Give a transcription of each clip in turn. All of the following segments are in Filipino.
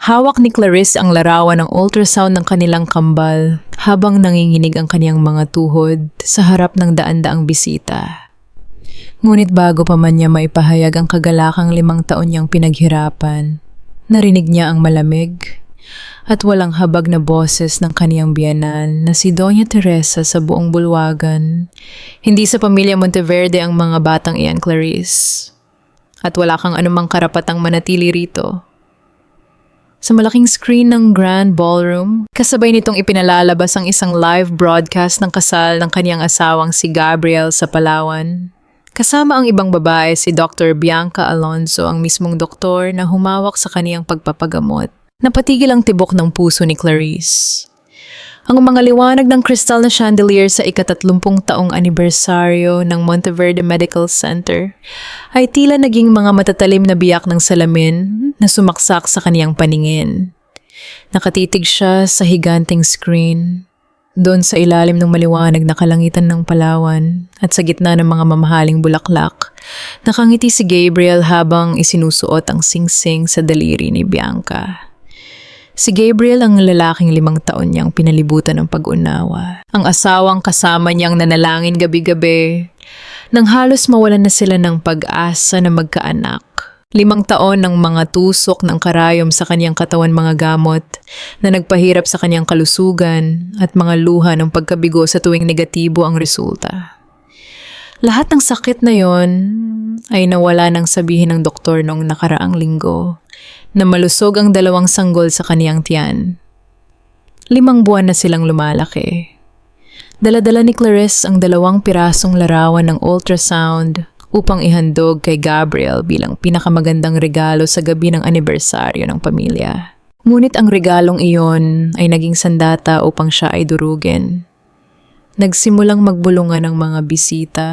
Hawak ni Clarice ang larawan ng ultrasound ng kanilang kambal habang nanginginig ang kaniyang mga tuhod sa harap ng daan-daang bisita. Ngunit bago pa man niya maipahayag ang kagalakang 5 taon niyang pinaghirapan, narinig niya ang malamig at walang habag na boses ng kaniyang biyenan na si Doña Teresa sa buong bulwagan. Hindi sa pamilya Monteverde ang mga batang iyan, Clarice. At wala kang anumang karapatang manatili rito. Sa malaking screen ng Grand Ballroom, kasabay nitong ipinalalabas ang isang live broadcast ng kasal ng kaniyang asawang si Gabriel sa Palawan. Kasama ang ibang babae si Dr. Bianca Alonso, ang mismong doktor na humawak sa kaniyang pagpapagamot. Napatigil ang tibok ng puso ni Clarice. Ang mga liwanag ng kristal na chandelier sa ika-30 taong anibersaryo ng Monteverde Medical Center ay tila naging mga matatalim na biyak ng salamin na sumaksak sa kaniyang paningin. Nakatitig siya sa higanting screen, doon sa ilalim ng maliwanag na kalangitan ng Palawan at sa gitna ng mga mamahaling bulaklak. Nakangiti si Gabriel habang isinusuot ang singsing sa daliri ni Bianca. Si Gabriel ang lalaking 5 taon niyang pinalibutan ng pag-unawa. Ang asawang kasama niyang nanalangin gabi-gabi nang halos mawalan na sila ng pag-asa na magkaanak. 5 taon ng mga tusok ng karayom sa kanyang katawan, mga gamot na nagpahirap sa kanyang kalusugan at mga luha ng pagkabigo sa tuwing negatibo ang resulta. Lahat ng sakit na yon ay nawala nang sabihin ng doktor noong nakaraang linggo na malusog ang 2 sanggol sa kaniyang tiyan. 5 buwan na silang lumalaki. Dala-dala ni Clarice ang 2 pirasong larawan ng ultrasound upang ihandog kay Gabriel bilang pinakamagandang regalo sa gabi ng anibersaryo ng pamilya. Ngunit ang regalong iyon ay naging sandata upang siya ay durugin. Nagsimulang magbulungan ang mga bisita.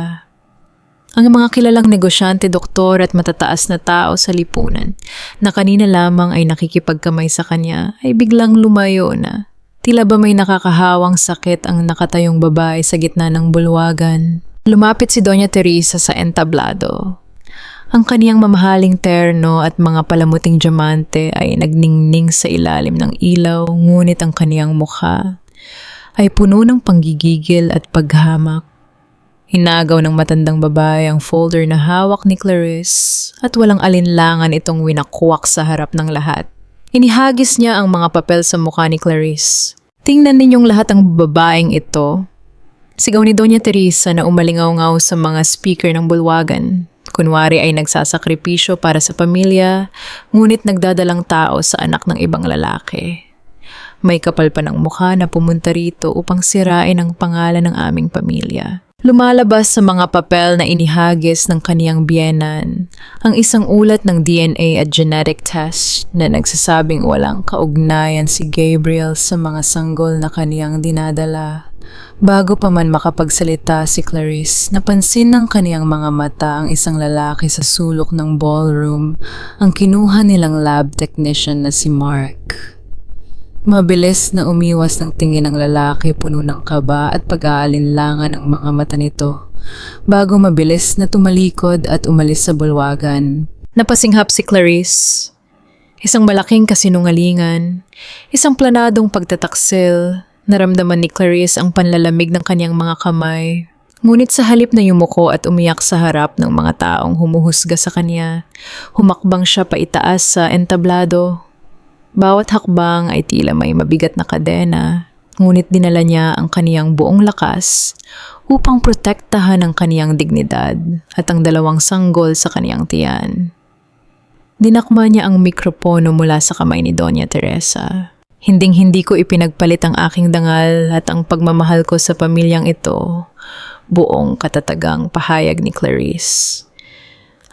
Ang mga kilalang negosyante, doktor at matataas na tao sa lipunan na kanina lamang ay nakikipagkamay sa kanya ay biglang lumayo na. Tila ba may nakakahawang sakit ang nakatayong babae sa gitna ng bulwagan. Lumapit si Doña Teresa sa entablado. Ang kaniyang mamahaling terno at mga palamuting diamante ay nagningning sa ilalim ng ilaw, ngunit ang kaniyang mukha ay puno ng panggigigil at paghamak. Hinagaw ng matandang babae ang folder na hawak ni Clarice at walang alinlangan itong winakwak sa harap ng lahat. Inihagis niya ang mga papel sa mukha ni Clarice. Tingnan ninyong lahat ang babaeng ito. Sigaw ni Doña Teresa na umalingaw-ngaw sa mga speaker ng bulwagan. Kunwari ay nagsasakripisyo para sa pamilya, ngunit nagdadalang tao sa anak ng ibang lalaki. May kapal pa ng mukha na pumunta rito upang sirain ang pangalan ng aming pamilya. Lumalabas sa mga papel na inihagis ng kaniyang biyenan ang isang ulat ng DNA at genetic test na nagsasabing walang kaugnayan si Gabriel sa mga sanggol na kaniyang dinadala. Bago pa man makapagsalita si Clarice, napansin ng kaniyang mga mata ang isang lalaki sa sulok ng ballroom, ang kinuha nilang lab technician na si Mark. Mabilis na umiwas ng tingin ng lalaki, puno ng kaba at pag-aalinlangan ang mga mata nito, bago mabilis na tumalikod at umalis sa bulwagan. Napasinghap si Clarice. Isang malaking kasinungalingan, isang planadong pagtataksil. Naramdaman ni Clarice ang panlalamig ng kanyang mga kamay. Ngunit sa halip na yumuko at umiyak sa harap ng mga taong humuhusga sa kanya, humakbang siya paitaas sa entablado. Bawat hakbang ay tila may mabigat na kadena, ngunit dinala niya ang kaniyang buong lakas upang protektahan ang kaniyang dignidad at ang 2 sanggol sa kaniyang tiyan. Dinakma niya ang mikropono mula sa kamay ni Doña Teresa. Hinding-hindi ko ipinagpalit ang aking dangal at ang pagmamahal ko sa pamilyang ito, buong katatagang pahayag ni Clarice.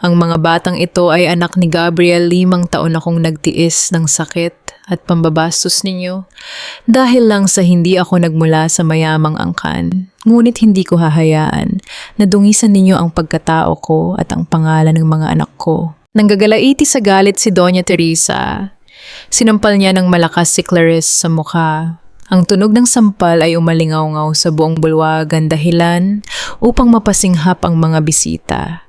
Ang mga batang ito ay anak ni Gabriel. 5 taon akong nagtiis ng sakit at pambabastos ninyo dahil lang sa hindi ako nagmula sa mayamang angkan. Ngunit hindi ko hahayaan na dungisan ninyo ang pagkatao ko at ang pangalan ng mga anak ko. Nanggagalaiti sa galit si Doña Teresa. Sinampal niya ng malakas si Clarice sa mukha. Ang tunog ng sampal ay umalingaw-ngaw sa buong bulwagan, dahilan upang mapasinghap ang mga bisita.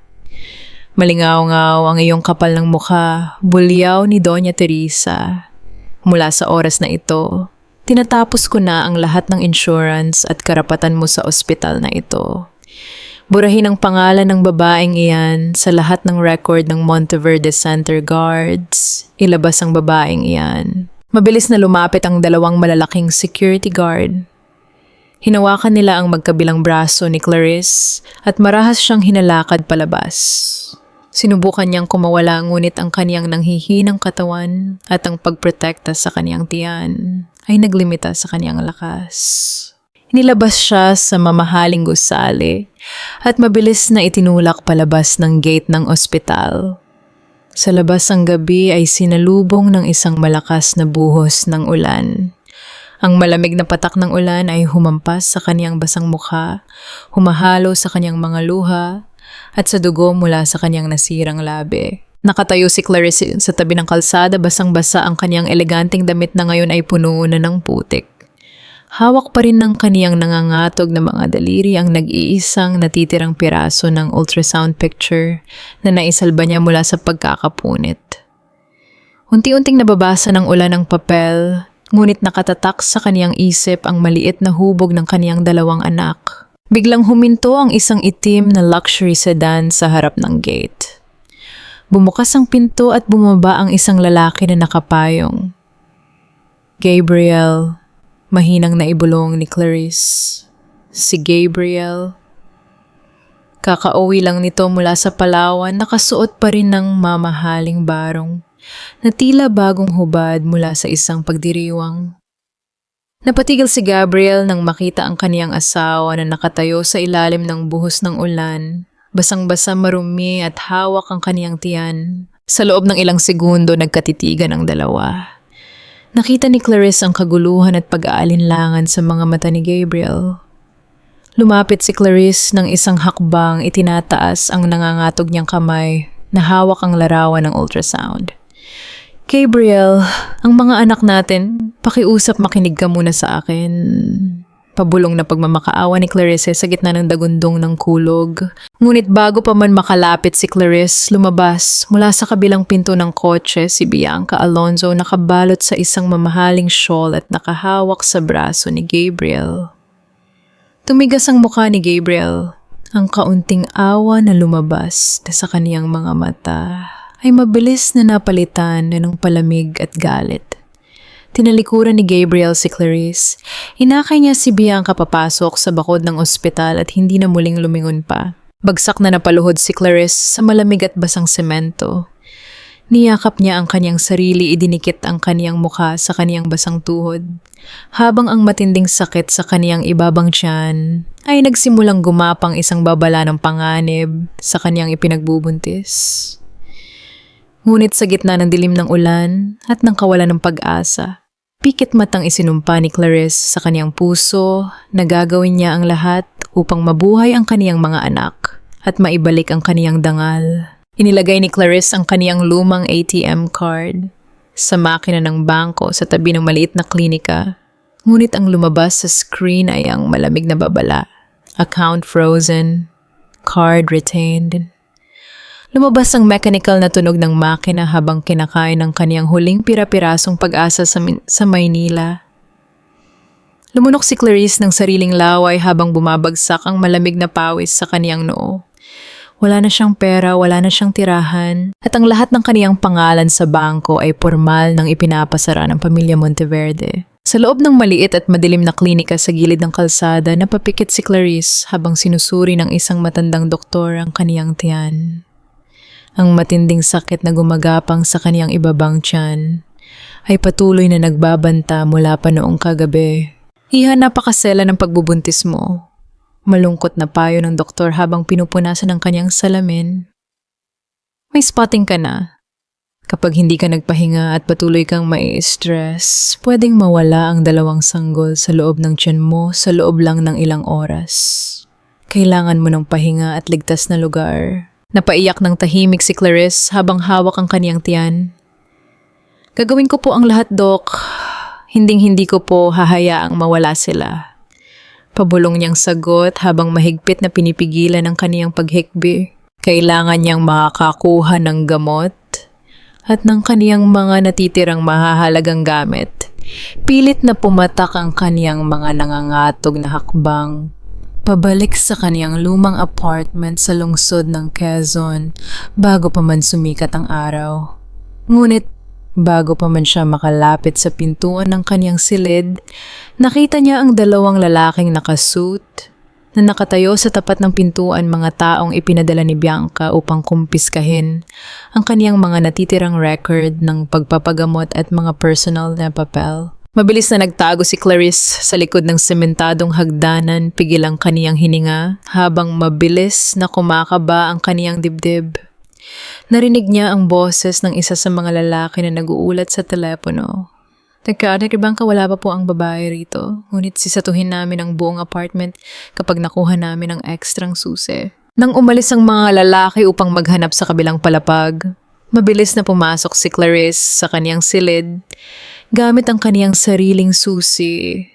Malingaw-ngaw ang iyong kapal ng mukha, bulyaw ni Doña Teresa. Mula sa oras na ito, tinatapos ko na ang lahat ng insurance at karapatan mo sa ospital na ito. Burahin ang pangalan ng babaeng iyan sa lahat ng record ng Monteverde Center Guards. Ilabas ang babaeng iyan. Mabilis na lumapit ang dalawang malalaking security guard. Hinawakan nila ang magkabilang braso ni Clarice at marahas siyang hinalakad palabas. Sinubukan niyang kumawala ngunit ang kaniyang nanghihinang katawan at ang pagprotekta sa kaniyang tiyan ay naglimita sa kaniyang lakas. Nilabas siya sa mamahaling gusali at mabilis na itinulak palabas ng gate ng ospital. Sa labas ang gabi ay sinalubong ng isang malakas na buhos ng ulan. Ang malamig na patak ng ulan ay humampas sa kaniyang basang mukha, humahalo sa kaniyang mga luha, at sa dugo mula sa kaniyang nasirang labi. Nakatayo si Clarice sa tabi ng kalsada, basang-basa ang kaniyang eleganteng damit na ngayon ay puno na ng putik. Hawak pa rin ng kaniyang nangangatog na mga daliri ang nag-iisang natitirang piraso ng ultrasound picture na naisalba niya mula sa pagkakapunit. Unti-unting nababasa ng ulan ang papel, ngunit nakatatak sa kaniyang isip ang maliit na hubog ng kaniyang dalawang anak. Biglang huminto ang isang itim na luxury sedan sa harap ng gate. Bumukas ang pinto at bumaba ang isang lalaki na nakapayong. Gabriel, mahinang naibulong ni Clarice. Si Gabriel. Kakauwi lang nito mula sa Palawan, nakasuot pa rin ng mamahaling barong na tila bagong hubad mula sa isang pagdiriwang. Napatigil si Gabriel nang makita ang kaniyang asawa na nakatayo sa ilalim ng buhos ng ulan, basang-basa, marumi at hawak ang kaniyang tiyan. Sa loob ng ilang segundo nagkatitigan ang dalawa. Nakita ni Clarice ang kaguluhan at pag-aalinlangan sa mga mata ni Gabriel. Lumapit si Clarice ng isang hakbang, itinataas ang nangangatog niyang kamay na hawak ang larawan ng ultrasound. Gabriel, ang mga anak natin, pakiusap makinig ka muna sa akin. Pabulong na pagmamakaawa ni Clarice sa gitna ng dagundong ng kulog. Ngunit bago pa man makalapit si Clarice, lumabas mula sa kabilang pinto ng kotse si Bianca Alonzo nakabalot sa isang mamahaling shawl at nakahawak sa braso ni Gabriel. Tumigas ang mukha ni Gabriel. Ang kaunting awa na lumabas na sa kaniyang mga mata ay mabilis na napalitan ng palamig at galit. Tinalikuran ni Gabriel si Clarice. Inakay niya si Bianca papasok sa bakod ng ospital at hindi na muling lumingon pa. Bagsak na napaluhod si Clarice sa malamig at basang semento. Niyakap niya ang kaniyang sarili, idinikit ang kaniyang mukha sa kaniyang basang tuhod. Habang ang matinding sakit sa kaniyang ibabang tiyan ay nagsimulang gumapang isang babala ng panganib sa kaniyang ipinagbubuntis. Ngunit sa gitna ng dilim ng ulan at ng kawalan ng pag-asa, pikit matang isinumpa ni Clarice sa kaniyang puso na gagawin niya ang lahat upang mabuhay ang kaniyang mga anak at maibalik ang kaniyang dangal. Inilagay ni Clarice ang kaniyang lumang ATM card sa makina ng bangko sa tabi ng maliit na klinika. Ngunit ang lumabas sa screen ay ang malamig na babala. Account frozen, card retained. Lumabas ang mechanical na tunog ng makina habang kinakain ng kaniyang huling pira-pirasong pag-asa sa Maynila. Lumunok si Clarice ng sariling laway habang bumabagsak ang malamig na pawis sa kaniyang noo. Wala na siyang pera, wala na siyang tirahan, at ang lahat ng kaniyang pangalan sa bangko ay pormal nang ipinapasara ng pamilya Monteverde. Sa loob ng maliit at madilim na klinika sa gilid ng kalsada, napapikit si Clarice habang sinusuri ng isang matandang doktor ang kaniyang tiyan. Ang matinding sakit na gumagapang sa kaniyang ibabang tiyan ay patuloy na nagbabanta mula pa noong kagabi. Iha, napakasela ng pagbubuntis mo. Malungkot na payo ng doktor habang pinupunasan ang kanyang salamin. May spotting ka na. Kapag hindi ka nagpahinga at patuloy kang mai-stress, pwedeng mawala ang dalawang sanggol sa loob ng tiyan mo sa loob lang ng ilang oras. Kailangan mo ng pahinga at ligtas na lugar. Napaiyak ng tahimik si Clarice habang hawak ang kaniyang tiyan. Gagawin ko po ang lahat, Dok. Hinding-hindi ko po hahayaang mawala sila. Pabulong niyang sagot habang mahigpit na pinipigilan ang kaniyang paghikbi. Kailangan niyang makakakuha ng gamot at ng kaniyang mga natitirang mahahalagang gamit. Pilit na pumatak ang kaniyang mga nangangatog na hakbang pabalik sa kaniyang lumang apartment sa lungsod ng Quezon bago pa man sumikat ang araw. Ngunit bago pa man siya makalapit sa pintuan ng kaniyang silid, nakita niya ang dalawang lalaking nakasuit na nakatayo sa tapat ng pintuan, mga taong ipinadala ni Bianca upang kumpiskahin ang kaniyang mga natitirang record ng pagpapagamot at mga personal na papel. Mabilis na nagtago si Clarice sa likod ng sementadong hagdanan, pigil ang kaniyang hininga habang mabilis na kumakaba ang kaniyang dibdib. Narinig niya ang boses ng isa sa mga lalaki na nag-uulat sa telepono. Teka, Bianca, wala pa po ang babae rito. Ngunit sisatuhin namin ang buong apartment kapag nakuha namin ang ekstrang susi. Nang umalis ang mga lalaki upang maghanap sa kabilang palapag, mabilis na pumasok si Clarice sa kaniyang silid gamit ang kaniyang sariling susi.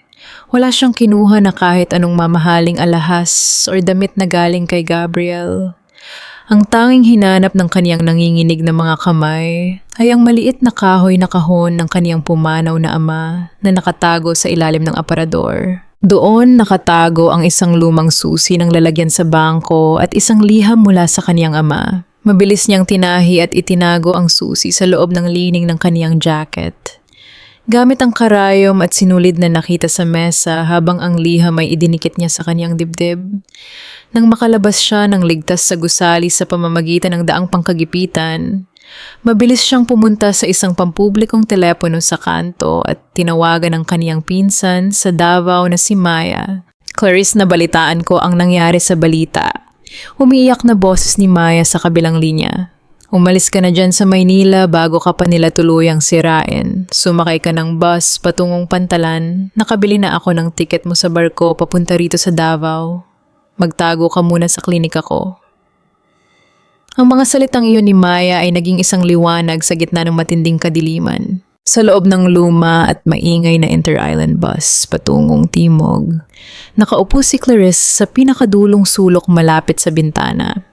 Wala siyang kinuha na kahit anong mamahaling alahas or damit na galing kay Gabriel. Ang tanging hinanap ng kaniyang nanginginig na mga kamay ay ang maliit na kahoy na kahon ng kaniyang pumanaw na ama na nakatago sa ilalim ng aparador. Doon nakatago ang isang lumang susi ng lalagyan sa bangko at isang liham mula sa kaniyang ama. Mabilis niyang tinahi at itinago ang susi sa loob ng lining ng kaniyang jacket. Gamit ang karayom at sinulid na nakita sa mesa habang ang liham ay idinikit niya sa kaniyang dibdib. Nang makalabas siya ng ligtas sa gusali sa pamamagitan ng daang pangkagipitan, mabilis siyang pumunta sa isang pampublikong telepono sa kanto at tinawagan ang kaniyang pinsan sa Davao na si Maya. Clarice, nabalitaan ko ang nangyari sa balita. Umiiyak na boses ni Maya sa kabilang linya. Umalis ka na dyan sa Maynila bago ka pa nila tuluyang sirain. Sumakay ka ng bus patungong Pantalan. Nakabili na ako ng tiket mo sa barko papunta rito sa Davao. Magtago ka muna sa klinika ko. Ang mga salitang iyon ni Maya ay naging isang liwanag sa gitna ng matinding kadiliman. Sa loob ng luma at maingay na inter-island bus patungong Timog, nakaupo si Clarice sa pinakadulong sulok malapit sa bintana.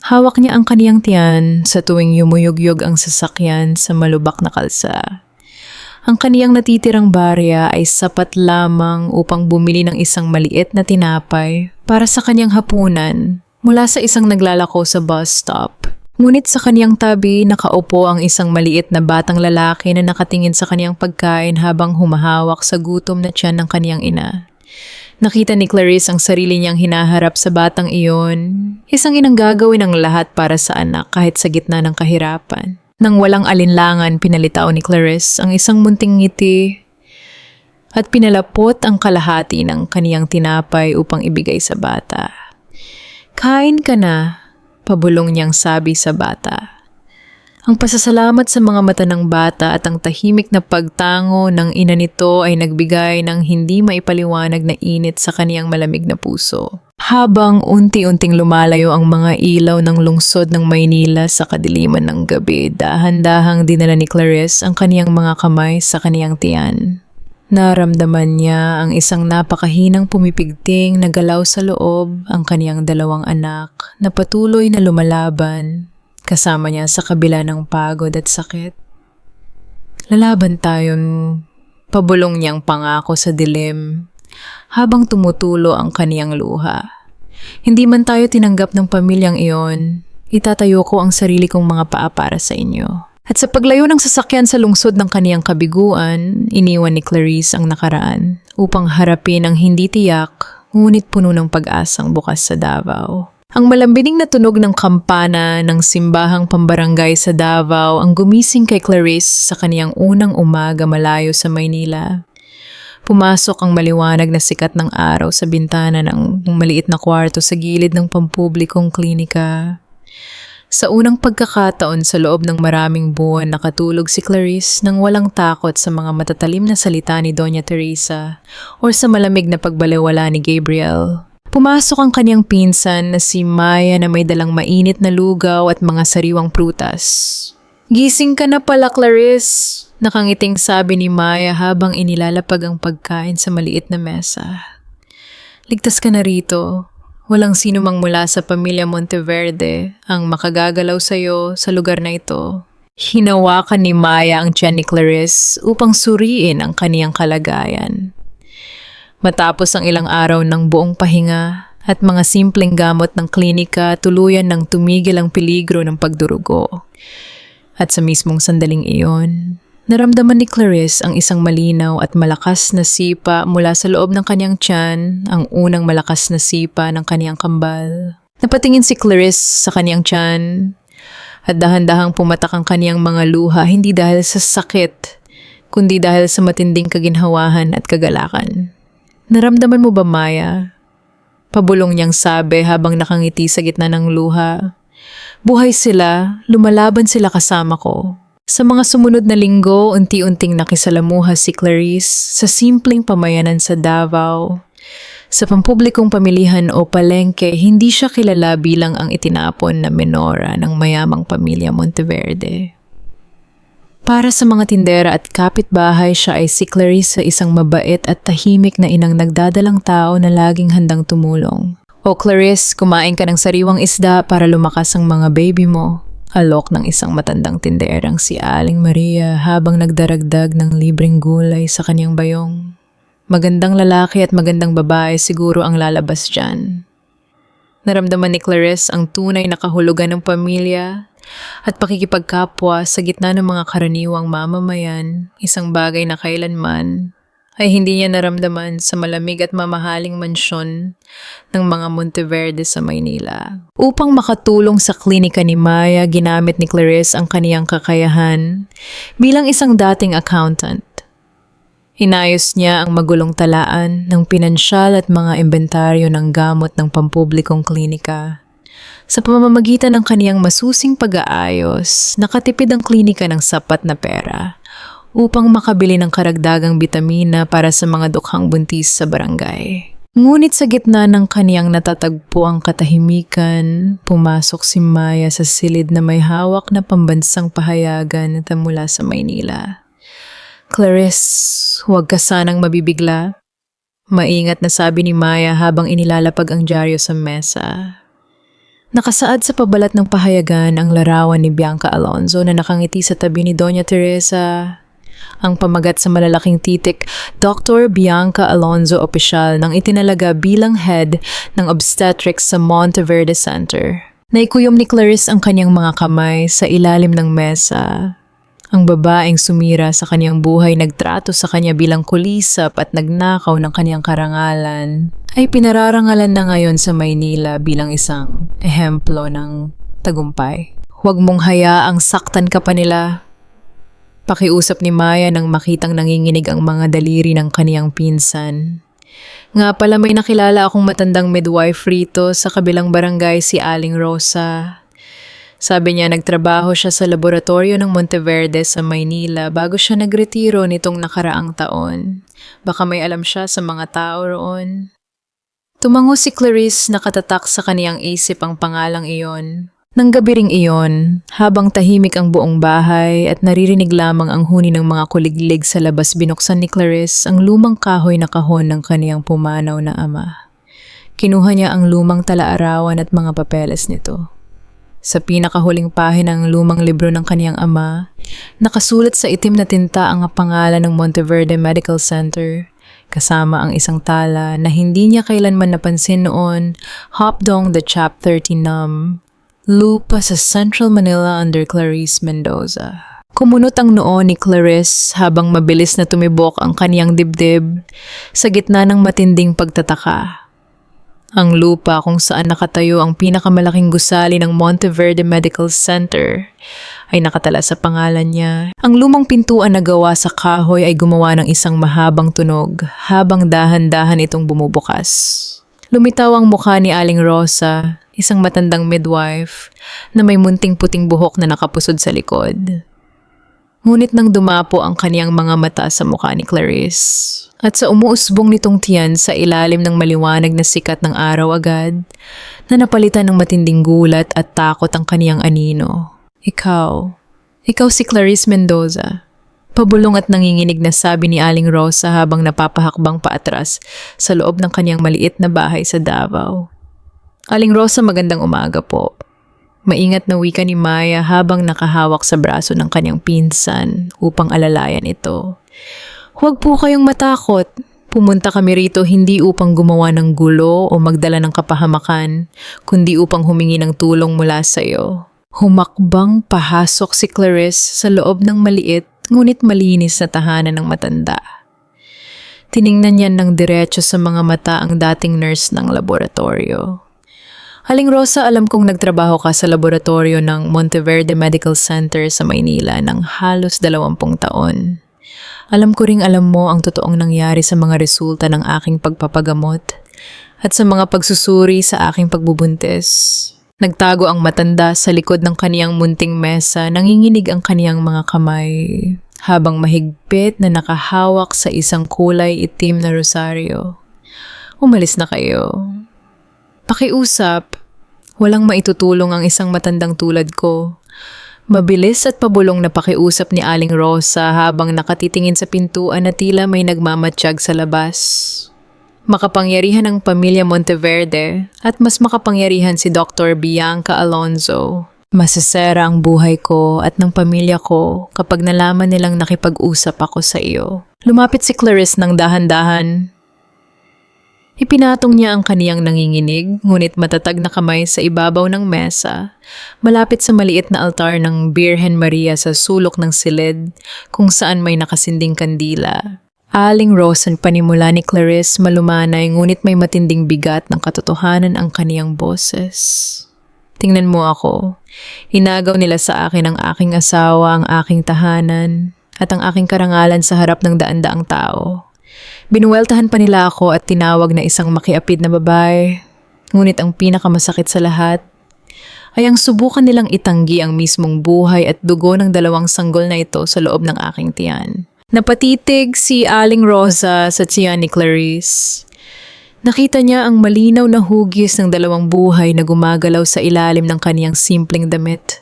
Hawak niya ang kaniyang tiyan sa tuwing yumuyugyog ang sasakyan sa malubak na kalsa. Ang kaniyang natitirang barya ay sapat lamang upang bumili ng isang maliit na tinapay para sa kaniyang hapunan mula sa isang naglalako sa bus stop. Ngunit sa kaniyang tabi nakaupo ang isang maliit na batang lalaki na nakatingin sa kaniyang pagkain habang humahawak sa gutom na tiyan ng kaniyang ina. Nakita ni Clarice ang sarili niyang hinaharap sa batang iyon, isang inang gagawin ang lahat para sa anak kahit sa gitna ng kahirapan. Nang walang alinlangan, pinalitaw ni Clarice ang isang munting ngiti at pinalapot ang kalahati ng kaniyang tinapay upang ibigay sa bata. Kain ka na, pabulong niyang sabi sa bata. Ang pasasalamat sa mga mata ng bata at ang tahimik na pagtango ng ina nito ay nagbigay ng hindi maipaliwanag na init sa kaniyang malamig na puso. Habang unti-unting lumalayo ang mga ilaw ng lungsod ng Maynila sa kadiliman ng gabi, dahan-dahang dinala ni Clarice ang kaniyang mga kamay sa kaniyang tiyan. Naramdaman niya ang isang napakahinang pumipigting na galaw sa loob, ang kaniyang dalawang anak na patuloy na lumalaban kasama niya sa kabila ng pagod at sakit. Lalaban tayon, pabulong niyang pangako sa dilim habang tumutulo ang kaniyang luha. Hindi man tayo tinanggap ng pamilyang iyon, itatayo ko ang sarili kong mga paa para sa inyo. At sa paglayo ng sasakyan sa lungsod ng kaniyang kabiguan, iniwan ni Clarice ang nakaraan upang harapin ang hindi tiyak, ngunit puno ng pag-asang bukas sa Davao. Ang malambining na tunog ng kampana ng simbahang pambarangay sa Davao ang gumising kay Clarice sa kaniyang unang umaga malayo sa Maynila. Pumasok ang maliwanag na sikat ng araw sa bintana ng maliit na kwarto sa gilid ng pampublikong klinika. Sa unang pagkakataon sa loob ng maraming buwan nakatulog si Clarice nang walang takot sa mga matatalim na salita ni Doña Teresa o sa malamig na pagbalewala ni Gabriel. Pumasok ang kaniyang pinsan na si Maya na may dalang mainit na lugaw at mga sariwang prutas. Gising ka na pala, Clarice, nakangiting sabi ni Maya habang inilalapag ang pagkain sa maliit na mesa. Ligtas ka na rito. Walang sino mang mula sa pamilya Monteverde ang makagagalaw sa'yo sa lugar na ito. Hinawakan ni Maya ang tiyan ni Clarice upang suriin ang kaniyang kalagayan. Matapos ang ilang araw ng buong pahinga at mga simpleng gamot ng klinika, tuluyan ng tumigil ang peligro ng pagdurugo. At sa mismong sandaling iyon, naramdaman ni Clarice ang isang malinaw at malakas na sipa mula sa loob ng kaniyang tiyan, ang unang malakas na sipa ng kaniyang kambal. Napatingin si Clarice sa kaniyang tiyan at dahan-dahang pumatak ang kaniyang mga luha, hindi dahil sa sakit, kundi dahil sa matinding kaginhawahan at kagalakan. Naramdaman mo ba, Maya? Pabulong niyang sabi habang nakangiti sa gitna ng luha. Buhay sila, lumalaban sila kasama ko. Sa mga sumunod na linggo, unti-unting nakisalamuha si Clarice sa simpleng pamayanan sa Davao. Sa pampublikong pamilihan o palengke, hindi siya kilala bilang ang itinapon na menora ng mayamang pamilya Monteverde. Para sa mga tindera at kapitbahay, siya ay si Clarice sa isang mabait at tahimik na inang nagdadalang tao na laging handang tumulong. O Clarice, kumain ka ng sariwang isda para lumakas ang mga baby mo. Alok ng isang matandang tinderang si Aling Maria habang nagdaragdag ng libreng gulay sa kanyang bayong. Magandang lalaki at magandang babae siguro ang lalabas dyan. Naramdaman ni Clarice ang tunay na kahulugan ng pamilya at pakikipagkapwa sa gitna ng mga karaniwang mamamayan, isang bagay na kailanman ay hindi niya naramdaman sa malamig at mamahaling mansyon ng mga Monteverde sa Maynila. Upang makatulong sa klinika ni Maya, ginamit ni Clarice ang kaniyang kakayahan bilang isang dating accountant. Inayos niya ang magulong talaan ng pinansyal at mga inventaryo ng gamot ng pampublikong klinika. Sa pamamagitan ng kaniyang masusing pag-aayos, nakatipid ang klinika ng sapat na pera upang makabili ng karagdagang bitamina para sa mga dukhang buntis sa barangay. Ngunit sa gitna ng kaniyang natatagpo ang katahimikan, pumasok si Maya sa silid na may hawak na pambansang pahayagan na mula sa Maynila. Clarice, huwag ka sanang mabibigla. Maingat na sabi ni Maya habang inilalapag ang dyaryo sa mesa. Nakasaad sa pabalat ng pahayagan ang larawan ni Bianca Alonzo na nakangiti sa tabi ni Doña Teresa. Ang pamagat sa malalaking titik, Dr. Bianca Alonzo Opisyal nang itinalaga bilang head ng obstetrics sa Monteverde Center. Naikuyom ni Clarice ang kanyang mga kamay sa ilalim ng mesa. Ang babaeng sumira sa kanyang buhay, nagtrato sa kanya bilang kulisap at nagnakaw ng kanyang karangalan, ay pinararangalan na ngayon sa Maynila bilang isang ehemplo ng tagumpay. Huwag mong hayaang saktan ka pa nila. Pakiusap ni Maya nang makitang nanginginig ang mga daliri ng kaniyang pinsan. Nga pala may nakilala akong matandang midwife rito sa kabilang barangay, si Aling Rosa. Sabi niya nagtrabaho siya sa laboratorio ng Monteverde sa Maynila bago siya nagretiro nitong nakaraang taon. Baka may alam siya sa mga tao roon. Tumango si Clarice, nakatatak sa kaniyang isip ang pangalang iyon. Nang gabi ring iyon, habang tahimik ang buong bahay at naririnig lamang ang huni ng mga kuliglig sa labas, binuksan ni Clarice ang lumang kahoy na kahon ng kaniyang pumanaw na ama. Kinuha niya ang lumang talaarawan at mga papeles nito. Sa pinakahuling pahina ng lumang libro ng kaniyang ama, nakasulat sa itim na tinta ang pangalan ng Monteverde Medical Center, kasama ang isang tala na hindi niya kailanman napansin noon, Hopdong the Chap 30 Num, lupa sa Central Manila under Clarice Mendoza. Kumunot ang noo ni Clarice habang mabilis na tumibok ang kaniyang dibdib sa gitna ng matinding pagtataka. Ang lupa kung saan nakatayo ang pinakamalaking gusali ng Monteverde Medical Center ay nakatala sa pangalan niya. Ang lumang pintuan na gawa sa kahoy ay gumawa ng isang mahabang tunog habang dahan-dahan itong bumubukas. Lumitaw ang mukha ni Aling Rosa, isang matandang midwife na may munting puting buhok na nakapusod sa likod. Ngunit nang dumapo ang kaniyang mga mata sa mukha ni Clarice at sa umuusbong nitong tiyan sa ilalim ng maliwanag na sikat ng araw agad, na napalitan ng matinding gulat at takot ang kaniyang anino. Ikaw si Clarice Mendoza. Pabulong at nanginginig na sabi ni Aling Rosa habang napapahakbang paatras sa loob ng kaniyang maliit na bahay sa Davao. Aling Rosa, magandang umaga po. Maingat na wika ni Maya habang nakahawak sa braso ng kanyang pinsan upang alalayan ito. Huwag po kayong matakot. Pumunta kami rito hindi upang gumawa ng gulo o magdala ng kapahamakan, kundi upang humingi ng tulong mula sa iyo. Humakbang pahasok si Clarice sa loob ng maliit ngunit malinis na tahanan ng matanda. Tiningnan niya ng diretso sa mga mata ang dating nurse ng laboratorio. Aling Rosa, alam kong nagtrabaho ka sa laboratorio ng Monteverde Medical Center sa Maynila ng halos 20 taon. Alam ko ring alam mo ang totoong nangyari sa mga resulta ng aking pagpapagamot at sa mga pagsusuri sa aking pagbubuntis. Nagtago ang matanda sa likod ng kaniyang munting mesa, nanginginig ang kaniyang mga kamay habang mahigpit na nakahawak sa isang kulay itim na rosaryo. Umalis na kayo. Pakiusap, walang maitutulong ang isang matandang tulad ko. Mabilis at pabulong na pakiusap ni Aling Rosa habang nakatitingin sa pintuan na tila may nagmamatsyag sa labas. Makapangyarihan ang pamilya Monteverde at mas makapangyarihan si Dr. Bianca Alonzo. Masasera ang buhay ko at ng pamilya ko kapag nalaman nilang nakipag-usap ako sa iyo. Lumapit si Clarice ng dahan-dahan. Ipinatong niya ang kaniyang nanginginig, ngunit matatag na kamay sa ibabaw ng mesa, malapit sa maliit na altar ng Birhen Maria sa sulok ng silid, kung saan may nakasinding kandila. Aling Rosa, panimula ni Clarice malumanay ngunit may matinding bigat ng katotohanan ang kaniyang boses. Tingnan mo ako. Inagaw nila sa akin ang aking asawa, ang aking tahanan, at ang aking karangalan sa harap ng daan-daang tao. Binuweltahan pa nila ako at tinawag na isang makiapid na babae. Ngunit ang pinakamasakit sa lahat ay ang subukan nilang itanggi ang mismong buhay at dugo ng 2 sanggol na ito sa loob ng aking tiyan. Napatitig si Aling Rosa sa tiyan ni Clarice. Nakita niya ang malinaw na hugis ng 2 buhay na gumagalaw sa ilalim ng kaniyang simpleng damit.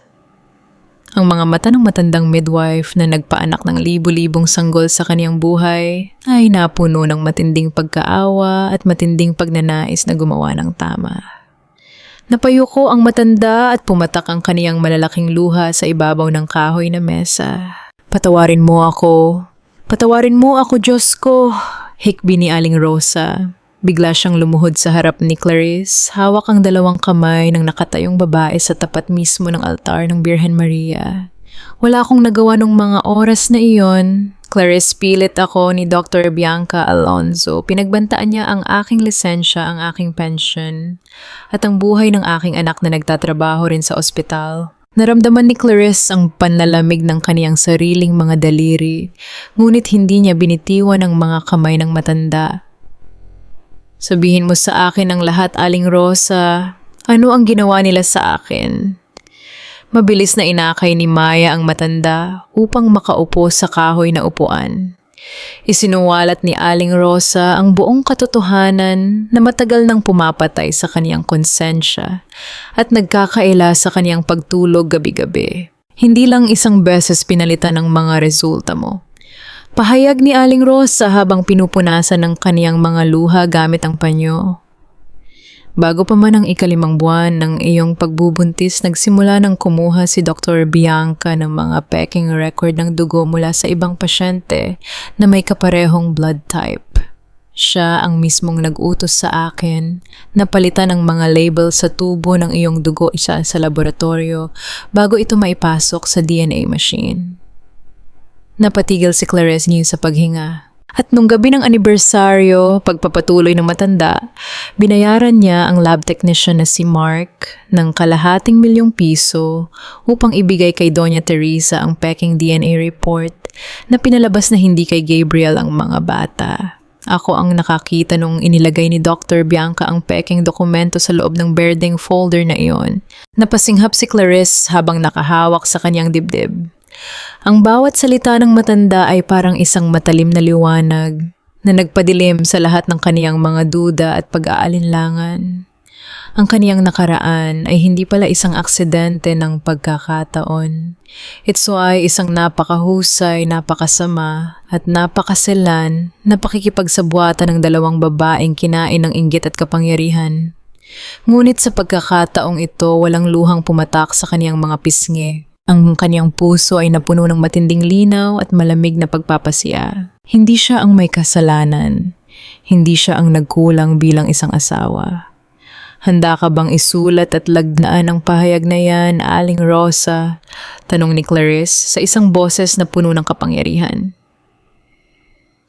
Ang mga mata ng matandang midwife na nagpaanak ng libu-libong sanggol sa kaniyang buhay ay napuno ng matinding pagkaawa at matinding pagnanais na gumawa ng tama. Napayuko ang matanda at pumatak ang kaniyang malalaking luha sa ibabaw ng kahoy na mesa. Patawarin mo ako. Patawarin mo ako, Diyos ko. Hikbi ni Aling Rosa. Bigla siyang lumuhod sa harap ni Clarice, hawak ang 2 kamay ng nakatayong babae sa tapat mismo ng altar ng Birhen Maria. Wala akong nagawa nung mga oras na iyon. Clarice, pilit ako ni Dr. Bianca Alonzo. Pinagbantaan niya ang aking lisensya, ang aking pension, at ang buhay ng aking anak na nagtatrabaho rin sa ospital. Naramdaman ni Clarice ang panlalamig ng kaniyang sariling mga daliri, ngunit hindi niya binitiwan ang mga kamay ng matanda. Sabihin mo sa akin ang lahat, Aling Rosa. Ano ang ginawa nila sa akin? Mabilis na inakay ni Maya ang matanda upang makaupo sa kahoy na upuan. Isinuwalat ni Aling Rosa ang buong katotohanan na matagal nang pumapatay sa kaniyang konsensya at nagkakaila sa kaniyang pagtulog gabi-gabi. Hindi lang isang beses pinalitan ang mga resulta mo. Pahayag ni Aling Rosa habang pinupunasan ng kaniyang mga luha gamit ang panyo. Bago pa man ang 5 buwan ng iyong pagbubuntis, nagsimula ng kumuha si Dr. Bianca ng mga peking record ng dugo mula sa ibang pasyente na may kaparehong blood type. Siya ang mismong nag-utos sa akin na palitan ang mga label sa tubo ng iyong dugo isa sa laboratorio bago ito maipasok sa DNA machine. Napatigil si Clarice niyo sa paghinga. At nung gabi ng anibersaryo, pagpapatuloy ng matanda, binayaran niya ang lab technician na si Mark ng ₱250,000 upang ibigay kay Doña Teresa ang peking DNA report na pinalabas na hindi kay Gabriel ang mga bata. Ako ang nakakita nung inilagay ni Dr. Bianca ang peking dokumento sa loob ng berdeng folder na iyon. Napasinghap si Clarice habang nakahawak sa kanyang dibdib. Ang bawat salita ng matanda ay parang isang matalim na liwanag na nagpadilim sa lahat ng kaniyang mga duda at pag-aalinlangan. Ang kaniyang nakaraan ay hindi pala isang aksidente ng pagkakataon. Ito ay isang napakahusay, napakasama at napakaselan na pakikipagsabuatan ng 2 babaeng kinain ng inggit at kapangyarihan. Ngunit sa pagkakataong ito, walang luhang pumatak sa kaniyang mga pisngi. Ang kaniyang puso ay napuno ng matinding linaw at malamig na pagpapasiya. Hindi siya ang may kasalanan. Hindi siya ang nagkulang bilang isang asawa. Handa ka bang isulat at lagnaan ang pahayag na yan, Aling Rosa? Tanong ni Clarice sa isang boses na puno ng kapangyarihan.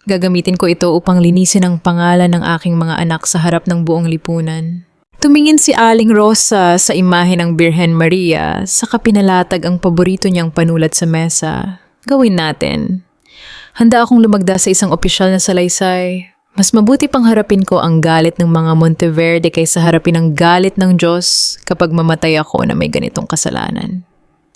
Gagamitin ko ito upang linisin ang pangalan ng aking mga anak sa harap ng buong lipunan. Tumingin si Aling Rosa sa imahe ng Birhen Maria, saka pinalatag ang paborito niyang panulat sa mesa. Gawin natin. Handa akong lumagda sa isang opisyal na salaysay. Mas mabuti pang harapin ko ang galit ng mga Monteverde kaysa harapin ang galit ng Diyos kapag mamatay ako na may ganitong kasalanan.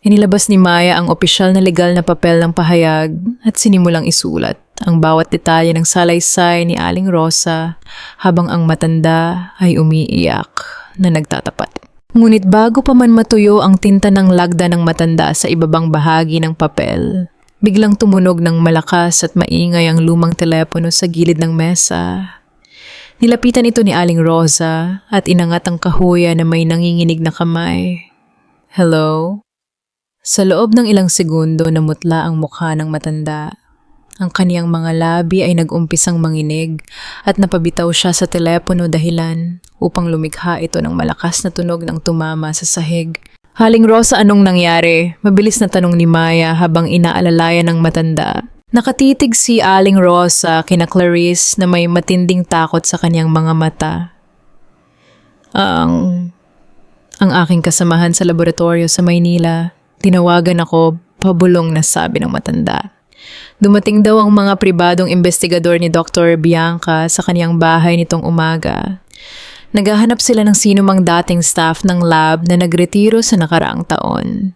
Inilabas ni Maya ang opisyal na legal na papel ng pahayag at sinimulang isulat ang bawat detalye ng salaysay ni Aling Rosa habang ang matanda ay umiiyak na nagtatapat. Ngunit bago pa man matuyo ang tinta ng lagda ng matanda sa ibabang bahagi ng papel, biglang tumunog ng malakas at maingay ang lumang telepono sa gilid ng mesa. Nilapitan ito ni Aling Rosa at inangat ang kahuya na may nanginginig na kamay. Hello? Sa loob ng ilang segundo namutla ang mukha ng matanda. Ang kaniyang mga labi ay nag-umpisang manginig at napabitaw siya sa telepono dahilan upang lumikha ito ng malakas na tunog ng tumama sa sahig. Aling Rosa, anong nangyari? Mabilis na tanong ni Maya habang inaalalayan ng matanda. Nakatitig si Aling Rosa kina Clarice na may matinding takot sa kaniyang mga mata. Ang aking kasamahan sa laboratorio sa Maynila, tinawagan ako, pabulong na sabi ng matanda. Dumating daw ang mga pribadong investigador ni Dr. Bianca sa kaniyang bahay nitong umaga. Naghahanap sila ng sinumang dating staff ng lab na nagretiro sa nakaraang taon.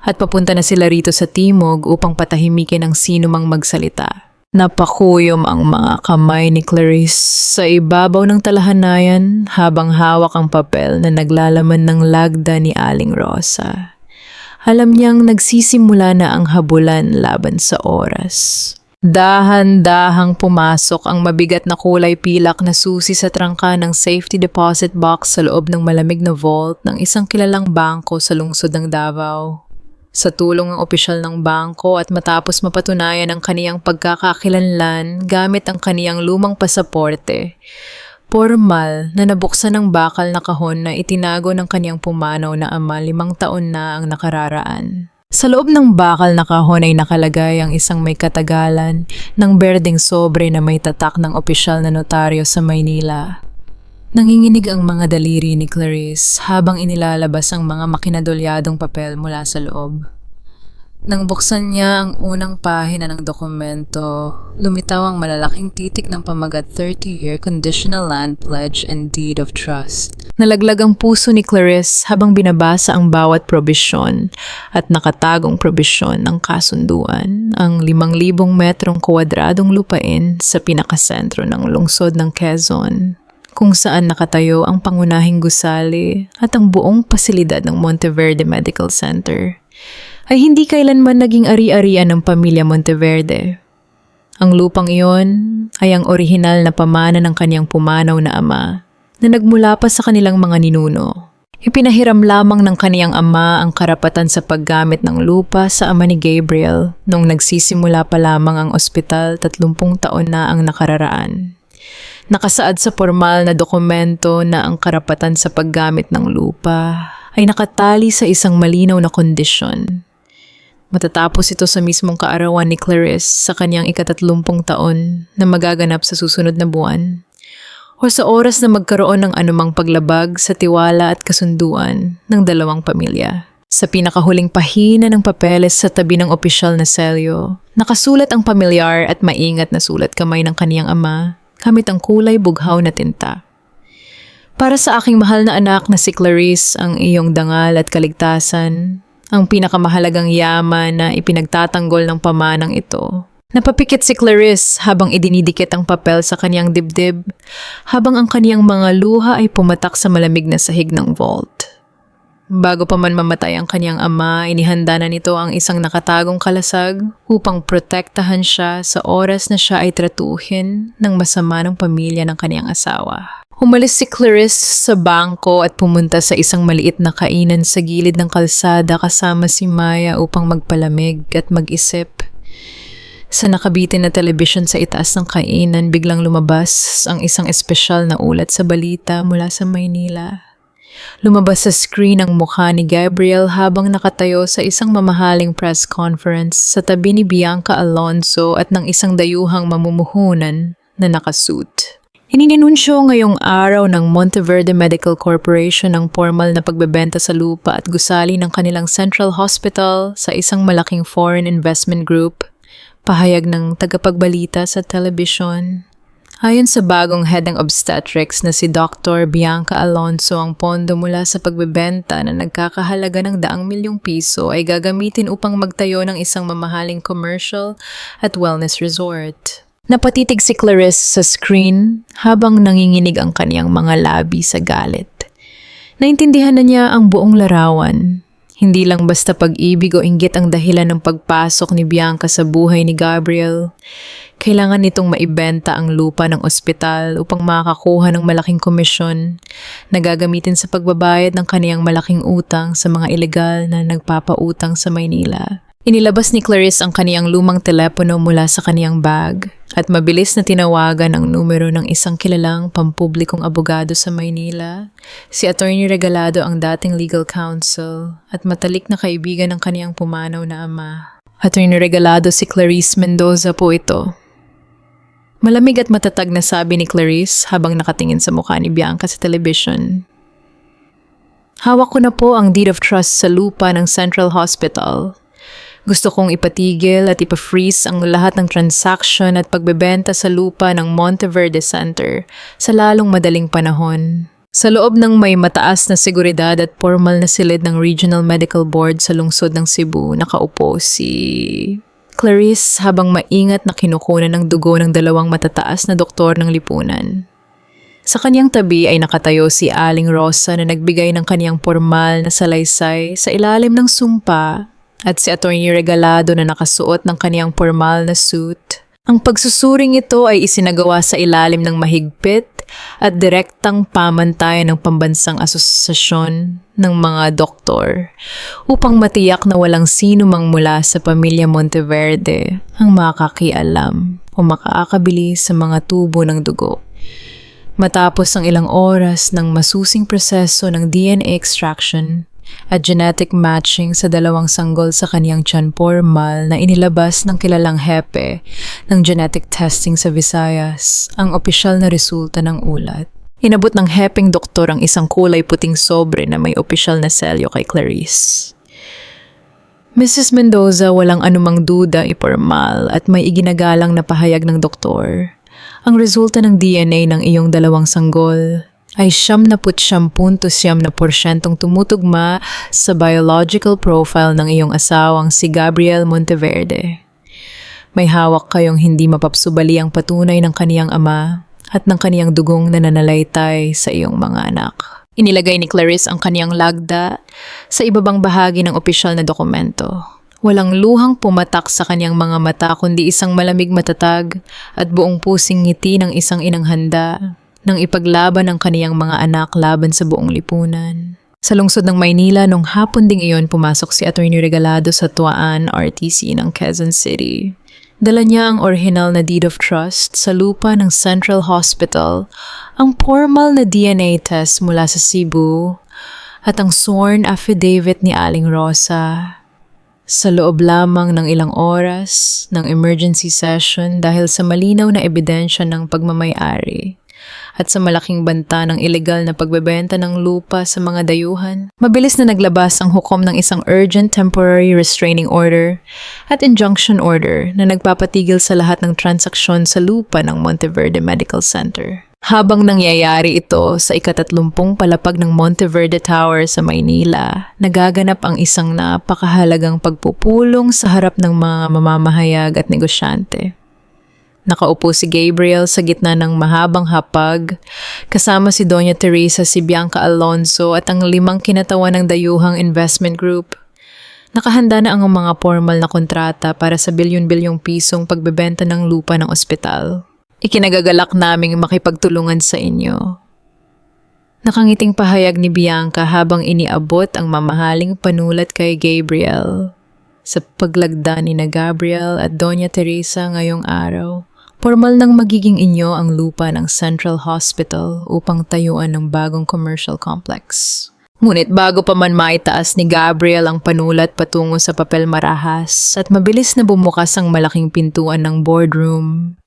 At papunta na sila rito sa Timog upang patahimikin ang sinumang magsalita. Napakuyom ang mga kamay ni Clarice sa ibabaw ng talahanayan habang hawak ang papel na naglalaman ng lagda ni Aling Rosa. Alam niyang nagsisimula na ang habulan laban sa oras. Dahan-dahang pumasok ang mabigat na kulay pilak na susi sa trangka ng safety deposit box sa loob ng malamig na vault ng isang kilalang bangko sa lungsod ng Davao. Sa tulong ng opisyal ng bangko at matapos mapatunayan ang kaniyang pagkakakilanlan gamit ang kaniyang lumang pasaporte, formal na nabuksan ng bakal na kahon na itinago ng kaniyang pumanaw na ama 5 taon na ang nakararaan. Sa loob ng bakal na kahon ay nakalagay ang isang may katagalan ng berdeng sobre na may tatak ng opisyal na notaryo sa Maynila. Nanginginig ang mga daliri ni Clarice habang inilalabas ang mga makinadolyadong papel mula sa loob. Nang buksan niya ang unang pahina ng dokumento, lumitaw ang malalaking titik ng pamagat 30-year Conditional Land Pledge and Deed of Trust. Nalaglag ang puso ni Clarice habang binabasa ang bawat probisyon at nakatagong probisyon ng kasunduan, ang 5,000 metrong kwadradong lupain sa pinakasentro ng lungsod ng Quezon, kung saan nakatayo ang pangunahing gusali at ang buong pasilidad ng Monteverde Medical Center. Ay hindi kailanman naging ari-arian ng pamilya Monteverde. Ang lupang iyon ay ang orihinal na pamana ng kaniyang pumanaw na ama na nagmula pa sa kanilang mga ninuno. Ipinahiram lamang ng kaniyang ama ang karapatan sa paggamit ng lupa sa ama ni Gabriel nung nagsisimula pa lamang ang ospital 30 taon na ang nakararaan. Nakasaad sa formal na dokumento na ang karapatan sa paggamit ng lupa ay nakatali sa isang malinaw na kondisyon. Matatapos ito sa mismong kaarawan ni Clarice sa kanyang ika-30 taon na magaganap sa susunod na buwan, o sa oras na magkaroon ng anumang paglabag sa tiwala at kasunduan ng dalawang pamilya. Sa pinakahuling pahina ng papeles sa tabi ng opisyal na selyo, nakasulat ang pamilyar at maingat na sulat kamay ng kaniyang ama gamit ang kulay bughaw na tinta. Para sa aking mahal na anak na si Clarice, ang iyong dangal at kaligtasan, ang pinakamahalagang yaman na ipinagtatanggol ng pamanang ito. Napapikit si Clarice habang idinidikit ang papel sa kaniyang dibdib, habang ang kaniyang mga luha ay pumatak sa malamig na sahig ng vault. Bago pa man mamatay ang kaniyang ama, inihanda na nito ang isang nakatagong kalasag upang protektahan siya sa oras na siya ay tratuhin ng masama ng pamilya ng kaniyang asawa. Umalis si Clarice sa bangko at pumunta sa isang maliit na kainan sa gilid ng kalsada kasama si Maya upang magpalamig at mag-isip. Sa nakabitin na telebisyon sa itaas ng kainan, biglang lumabas ang isang espesyal na ulat sa balita mula sa Maynila. Lumabas sa screen ang mukha ni Gabriel habang nakatayo sa isang mamahaling press conference sa tabi ni Bianca Alonso at ng isang dayuhang mamumuhunan na nakasuit. Ininunsyo ngayong araw ng Monteverde Medical Corporation ang formal na pagbebenta sa lupa at gusali ng kanilang Central Hospital sa isang malaking foreign investment group, pahayag ng tagapagbalita sa telebisyon. Ayon sa bagong head ng obstetrics na si Dr. Bianca Alonso, ang pondo mula sa pagbebenta na nagkakahalaga ng ₱100 milyon ay gagamitin upang magtayo ng isang mamahaling commercial at wellness resort. Napatitig si Clarice sa screen habang nanginginig ang kaniyang mga labi sa galit. Naintindihan na niya ang buong larawan. Hindi lang basta pag-ibig o inggit ang dahilan ng pagpasok ni Bianca sa buhay ni Gabriel. Kailangan nitong maibenta ang lupa ng ospital upang makakuha ng malaking komisyon na gagamitin sa pagbabayad ng kaniyang malaking utang sa mga ilegal na nagpapautang sa Maynila. Inilabas ni Clarice ang kaniyang lumang telepono mula sa kaniyang bag at mabilis na tinawagan ang numero ng isang kilalang pampublikong abogado sa Maynila, si Attorney Regalado, ang dating legal counsel at matalik na kaibigan ng kaniyang pumanaw na ama. Attorney Regalado, si Clarice Mendoza po ito. Malamig at matatag na sabi ni Clarice habang nakatingin sa mukha ni Bianca sa television. Hawak ko na po ang deed of trust sa lupa ng Central Hospital. Gusto kong ipatigil at ipa-freeze ang lahat ng transaction at pagbebenta sa lupa ng Monteverde Center sa lalong madaling panahon. Sa loob ng may mataas na seguridad at formal na silid ng Regional Medical Board sa lungsod ng Cebu, nakaupo si Clarice habang maingat na kinukunan ng dugo ng dalawang matataas na doktor ng lipunan. Sa kanyang tabi ay nakatayo si Aling Rosa na nagbigay ng kanyang formal na salaysay sa ilalim ng sumpa at si Attorney Regalado na nakasuot ng kaniyang formal na suit. Ang pagsusuring ito ay isinagawa sa ilalim ng mahigpit at direktang pamantayan ng Pambansang Asosasyon ng mga Doktor upang matiyak na walang sino mang mula sa pamilya Monteverde ang makakialam o makakabili sa mga tubo ng dugo. Matapos ang ilang oras ng masusing proseso ng DNA extraction at genetic matching sa dalawang sanggol sa kaniyang tiyan, formal na inilabas ng kilalang hepe ng genetic testing sa Visayas ang opisyal na resulta ng ulat. Inabot ng hepeng doktor ang isang kulay puting sobre na may opisyal na selyo kay Clarice. Mrs. Mendoza, walang anumang duda, ipormal at may iginagalang na pahayag ng doktor. Ang resulta ng DNA ng iyong dalawang sanggol ay 79.9% tumutugma sa biological profile ng iyong asawang si Gabriel Monteverde. May hawak kayong hindi mapapsubali ang patunay ng kaniyang ama at ng kaniyang dugong nananalaytay sa iyong mga anak. Inilagay ni Clarice ang kaniyang lagda sa ibabang bahagi ng opisyal na dokumento. Walang luhang pumatak sa kaniyang mga mata kundi isang malamig matatag at buong pusing ngiti ng isang inang handa nang ipaglaban ang kaniyang mga anak laban sa buong lipunan. Sa lungsod ng Maynila, nung hapon ding iyon pumasok si Attorney Regalado sa Tuaan RTC ng Quezon City. Dala niya ang original na deed of trust sa lupa ng Central Hospital, ang formal na DNA test mula sa Cebu, at ang sworn affidavit ni Aling Rosa. Sa loob lamang ng ilang oras ng emergency session dahil sa malinaw na ebidensya ng pagmamay-ari at sa malaking banta ng ilegal na pagbebenta ng lupa sa mga dayuhan, mabilis na naglabas ang hukom ng isang urgent temporary restraining order at injunction order na nagpapatigil sa lahat ng transaksyon sa lupa ng Monteverde Medical Center. Habang nangyayari ito sa ika-30 palapag ng Monteverde Tower sa Maynila, nagaganap ang isang napakahalagang pagpupulong sa harap ng mga mamamahayag at negosyante. Nakaupo si Gabriel sa gitna ng mahabang hapag, kasama si Doña Teresa, si Bianca Alonso at ang 5 kinatawan ng dayuhang investment group. Nakahanda na ang mga formal na kontrata para sa bilyon-bilyong pisong pagbebenta ng lupa ng ospital. Ikinagagalak naming makipagtulungan sa inyo. Nakangiting pahayag ni Bianca habang iniabot ang mamahaling panulat kay Gabriel. Sa paglagda ni na Gabriel at Doña Teresa ngayong araw, formal nang magiging inyo ang lupa ng Central Hospital upang tayuan ng bagong commercial complex. Ngunit bago pa man maitaas ni Gabriel ang panulat patungo sa papel marahas at mabilis na bumukas ang malaking pintuan ng boardroom,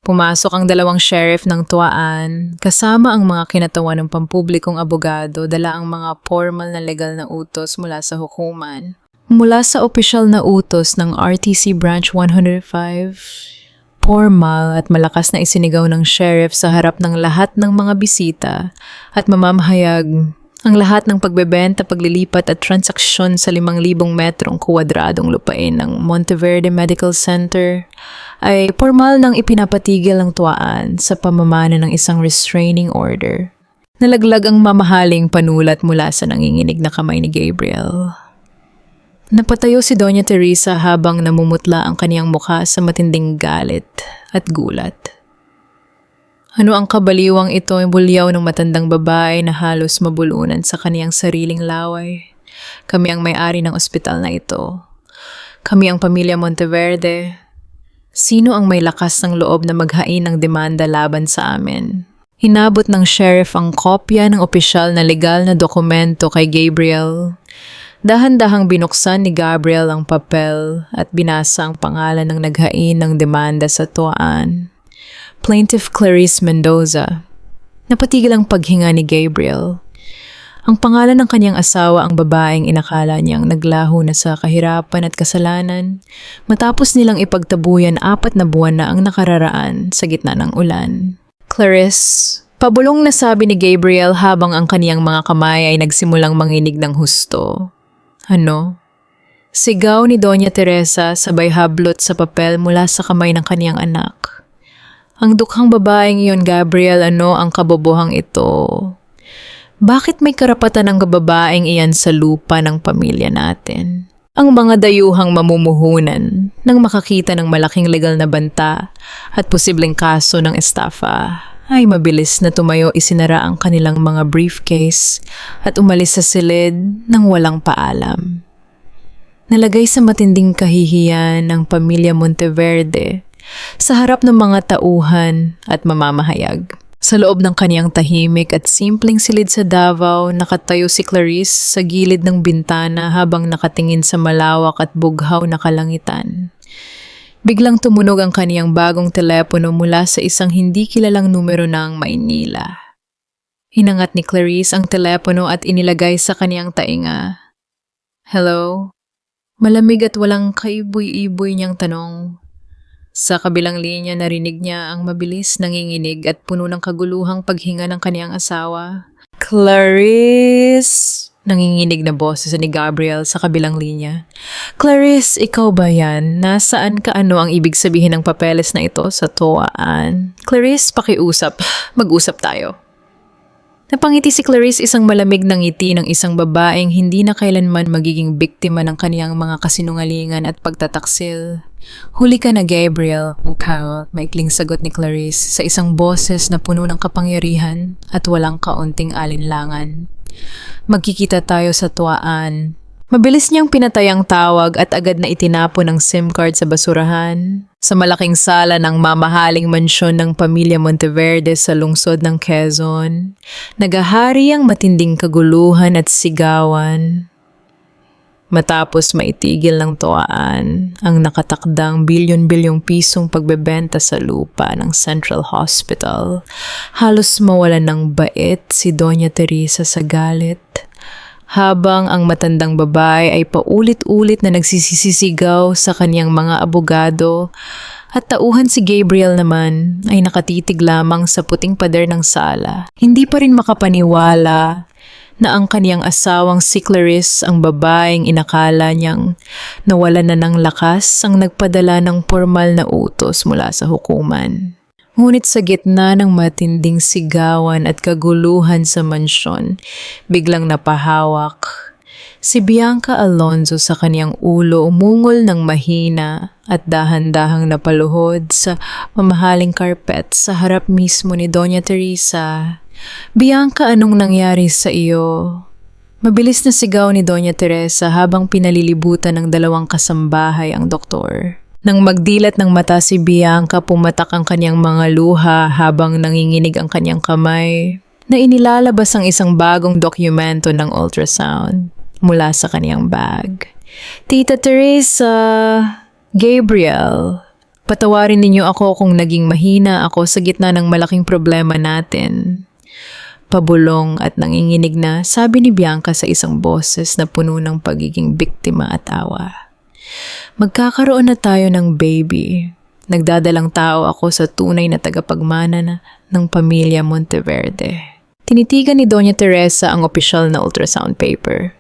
pumasok ang dalawang sheriff ng Tuaan, kasama ang mga kinatawan ng pampublikong abogado, dala ang mga formal na legal na utos mula sa hukuman. Mula sa opisyal na utos ng RTC Branch 105, formal at malakas na isinigaw ng sheriff sa harap ng lahat ng mga bisita at mamamahayag ang lahat ng pagbebenta, paglilipat at transaksyon sa 5,000 metrong kwadradong lupain ng Monteverde Medical Center ay formal nang ipinapatigil ang Tuaan sa pamamana ng isang restraining order. Nalaglag ang mamahaling panulat mula sa nanginginig na kamay ni Gabriel. Napatayo si Doña Teresa habang namumutla ang kaniyang mukha sa matinding galit at gulat. Ano ang kabaliwang ito ay bulyaw ng matandang babae na halos mabulunan sa kaniyang sariling laway. Kami ang may-ari ng ospital na ito. Kami ang pamilya Monteverde. Sino ang may lakas ng loob na maghain ng demanda laban sa amin? Hinabot ng sheriff ang kopya ng opisyal na legal na dokumento kay Gabriel. Dahan-dahang binuksan ni Gabriel ang papel at binasa ang pangalan ng naghain ng demanda sa Tuaan. Plaintiff Clarice Mendoza. Napatigil ang paghinga ni Gabriel. Ang pangalan ng kanyang asawa ang babaeng inakala niyang naglaho na sa kahirapan at kasalanan matapos nilang ipagtabuyan 4 na buwan na ang nakararaan sa gitna ng ulan. Clarice, pabulong na sabi ni Gabriel habang ang kaniyang mga kamay ay nagsimulang manginig ng husto. Ano? Sigaw ni Doña Teresa sabay hablot sa papel mula sa kamay ng kaniyang anak. Ang dukhang babaeng iyon, Gabriel, ano ang kabobohang ito? Bakit may karapatan ng babaeng iyan sa lupa ng pamilya natin? Ang mga dayuhang mamumuhunan nang makakita ng malaking legal na banta at posibleng kaso ng estafa ay mabilis na tumayo, isinara ang kanilang mga briefcase at umalis sa silid nang walang paalam. Nalagay sa matinding kahihiyan ng pamilya Monteverde sa harap ng mga tauhan at mamamahayag. Sa loob ng kaniyang tahimik at simpleng silid sa Davao, nakatayo si Clarice sa gilid ng bintana habang nakatingin sa malawak at bughaw na kalangitan. Biglang tumunog ang kaniyang bagong telepono mula sa isang hindi kilalang numero ng Maynila. Hinangat ni Clarice ang telepono at inilagay sa kaniyang tainga. Hello? Malamig at walang kaiboy-iboy niyang tanong. Sa kabilang linya narinig niya ang mabilis nanginginig at puno ng kaguluhang paghinga ng kaniyang asawa. Clarice! Nanginginig na boses ni Gabriel sa kabilang linya. Clarice, ikaw ba yan? Nasaan ka? Ano ang ibig sabihin ng papeles na ito sa Tuaan? Clarice, pakiusap. Mag-usap tayo. Napangiti si Clarice, isang malamig na ngiti ng isang babaeng hindi na kailanman magiging biktima ng kaniyang mga kasinungalingan at pagtataksil. Huli ka na, Gabriel. Carol, maikling sagot ni Clarice sa isang boses na puno ng kapangyarihan at walang kaunting alinlangan. Magkikita tayo sa Tuaan. Mabilis niyang pinatay ang tawag at agad na itinapon ang SIM card sa basurahan. Sa malaking sala ng mamahaling mansyon ng pamilya Monteverde sa lungsod ng Quezon, nagahari ang matinding kaguluhan at sigawan. Matapos maitigil ng Tuaan ang nakatakdang bilyon-bilyong pisong pagbebenta sa lupa ng Central Hospital, halos mawalan ng bait si Doña Teresa sa galit. Habang ang matandang babae ay paulit-ulit na nagsisisigaw sa kaniyang mga abogado at tauhan si Gabriel naman ay nakatitig lamang sa puting pader ng sala. Hindi pa rin makapaniwala na ang kaniyang asawang si Clarice, ang babaeng inakala niyang nawalan na ng lakas, ang nagpadala ng formal na utos mula sa hukuman. Ngunit sa gitna ng matinding sigawan at kaguluhan sa mansyon, biglang napahawak. Si Bianca Alonzo sa kaniyang ulo umungol ng mahina at dahan-dahang napaluhod sa mamahaling karpet sa harap mismo ni Doña Teresa. Bianca, anong nangyari sa iyo? Mabilis na sigaw ni Doña Teresa habang pinalilibutan ng dalawang kasambahay ang doktor. Nang magdilat ng mata si Bianca, pumatak ang kanyang mga luha habang nanginginig ang kanyang kamay na inilalabas ang isang bagong dokumento ng ultrasound mula sa kanyang bag. Tita Teresa, Gabriel, patawarin ninyo ako kung naging mahina ako sa gitna ng malaking problema natin. Pabulong at nanginginig na sabi ni Bianca sa isang boses na puno ng pagiging biktima at awa. Magkakaroon na tayo ng baby. Nagdadalang tao ako sa tunay na tagapagmana ng pamilya Monteverde. Tinitigan ni Doña Teresa ang opisyal na ultrasound paper.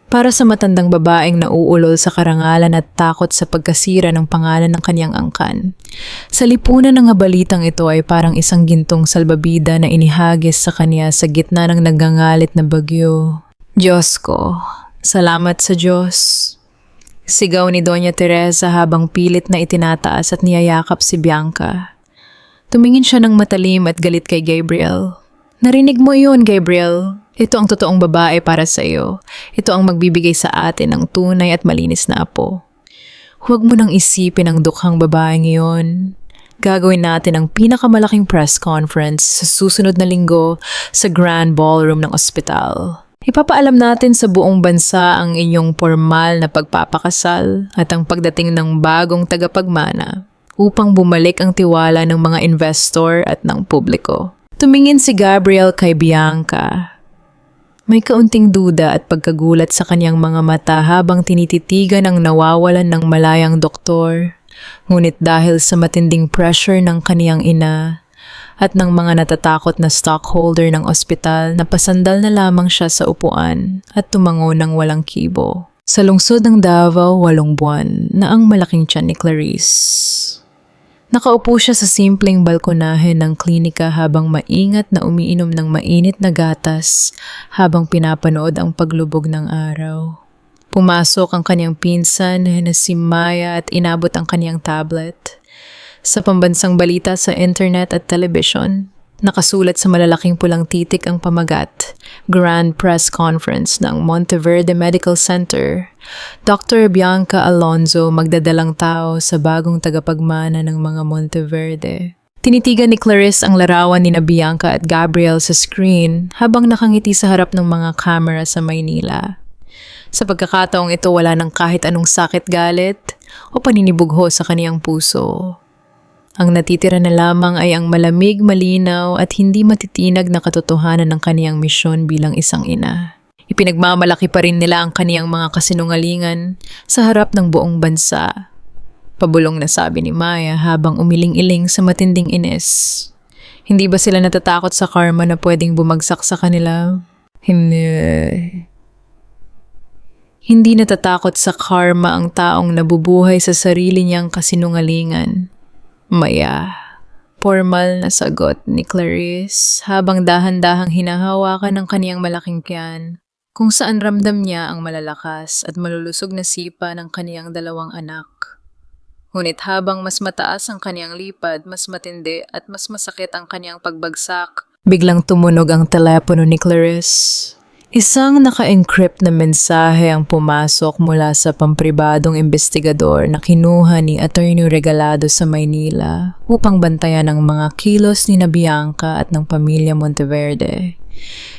Para sa matandang babaeng nauulol sa karangalan at takot sa pagkasira ng pangalan ng kanyang angkan. Sa lipunan ng balitang ito ay parang isang gintong salbabida na inihagis sa kanya sa gitna ng nagangalit na bagyo. Diyos ko, salamat sa Diyos. Sigaw ni Doña Teresa habang pilit na itinataas at niyayakap si Bianca. Tumingin siya ng matalim at galit kay Gabriel. Narinig mo iyon, Gabriel. Ito ang totoong babae para sa iyo. Ito ang magbibigay sa atin ng tunay at malinis na apo. Huwag mo nang isipin ang dukhang babaeng iyon. Gagawin natin ang pinakamalaking press conference sa susunod na linggo sa Grand Ballroom ng ospital. Ipapaalam natin sa buong bansa ang inyong formal na pagpapakasal at ang pagdating ng bagong tagapagmana upang bumalik ang tiwala ng mga investor at ng publiko. Tumingin si Gabriel kay Bianca. May kaunting duda at pagkagulat sa kanyang mga mata habang tinititigan ang nawawalan ng malayang doktor. Ngunit dahil sa matinding pressure ng kaniyang ina at ng mga natatakot na stockholder ng ospital, napasandal na lamang siya sa upuan at tumango ng walang kibo. Sa lungsod ng Davao, 8 buwan na ang malaking tiyan ni Clarice. Nakaupo siya sa simpleng balkonahe ng klinika habang maingat na umiinom ng mainit na gatas habang pinapanood ang paglubog ng araw. Pumasok ang kanyang pinsan na si Maya at inabot ang kanyang tablet. Sa pambansang balita sa internet at television, nakasulat sa malalaking pulang titik ang pamagat, Grand Press Conference ng Monteverde Medical Center. Dr. Bianca Alonzo magdadalang tao sa bagong tagapagmana ng mga Monteverde. Tinitigan ni Clarice ang larawan ni Bianca at Gabriel sa screen habang nakangiti sa harap ng mga kamera sa Maynila. Sa pagkakataong ito, wala nang kahit anong sakit, galit o paninibugho sa kaniyang puso. Ang natitira na lamang ay ang malamig, malinaw at hindi matitinag na katotohanan ng kaniyang misyon bilang isang ina. Ipinagmamalaki pa rin nila ang kaniyang mga kasinungalingan sa harap ng buong bansa. Pabulong na sabi ni Maya habang umiling-iling sa matinding inis. Hindi ba sila natatakot sa karma na pwedeng bumagsak sa kanila? Hindi natatakot sa karma ang taong nabubuhay sa sarili niyang kasinungalingan. Maya, formal na sagot ni Clarice habang dahan-dahang hinahawakan ng kaniyang malaking tiyan, kung saan ramdam niya ang malalakas at malulusog na sipa ng kaniyang 2 anak. Ngunit habang mas mataas ang kaniyang lipad, mas matindi at mas masakit ang kaniyang pagbagsak, biglang tumunog ang telepono ni Clarice. Isang naka-encrypt na mensahe ang pumasok mula sa pampribadong investigador na kinuha ni Attorney Regalado sa Maynila upang bantayan ang mga kilos ni Bianca at ng pamilya Monteverde.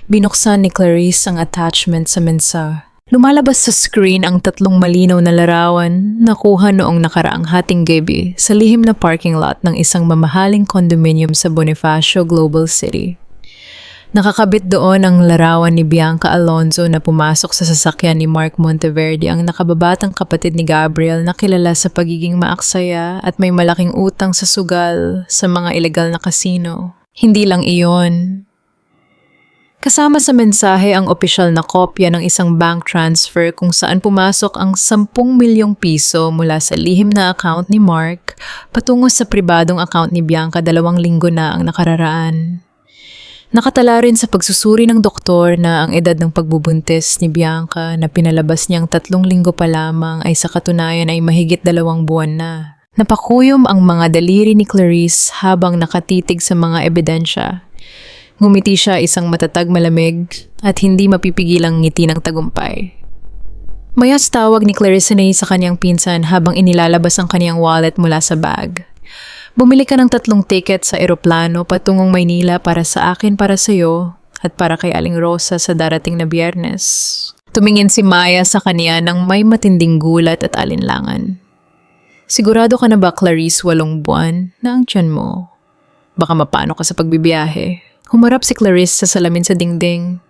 Binuksan ni Clarice ang attachment sa mensahe. Lumalabas sa screen ang 3 malinaw na larawan na kuha noong nakaraang hating gabi sa lihim na parking lot ng isang mamahaling condominium sa Bonifacio, Global City. Nakakabit doon ang larawan ni Bianca Alonzo na pumasok sa sasakyan ni Mark Monteverde, ang nakababatang kapatid ni Gabriel na kilala sa pagiging maaksaya at may malaking utang sa sugal sa mga ilegal na kasino. Hindi lang iyon. Kasama sa mensahe ang opisyal na kopya ng isang bank transfer kung saan pumasok ang 10 milyong piso mula sa lihim na account ni Mark patungo sa pribadong account ni Bianca 2 linggo na ang nakararaan. Nakatala rin sa pagsusuri ng doktor na ang edad ng pagbubuntis ni Bianca na pinalabas niyang 3 linggo pa lamang ay sa katunayan ay mahigit 2 buwan na. Napakuyom ang mga daliri ni Clarice habang nakatitig sa mga ebidensya. Ngumiti siya, isang matatag malamig at hindi mapipigilang ngiti ng tagumpay. Mayas tawag ni Clarissa sa kanyang pinsan habang inilalabas ang kanyang wallet mula sa bag. Bumili ka ng 3 ticket sa eroplano patungong Maynila para sa akin, para sa'yo at para kay Aling Rosa sa darating na Biyernes. Tumingin si Maya sa kanya nang may matinding gulat at alinlangan. Sigurado ka na ba, Clarice, 8 buwan na ang tiyan mo? Baka mapano ka sa pagbibiyahe. Humarap si Clarice sa salamin sa dingding.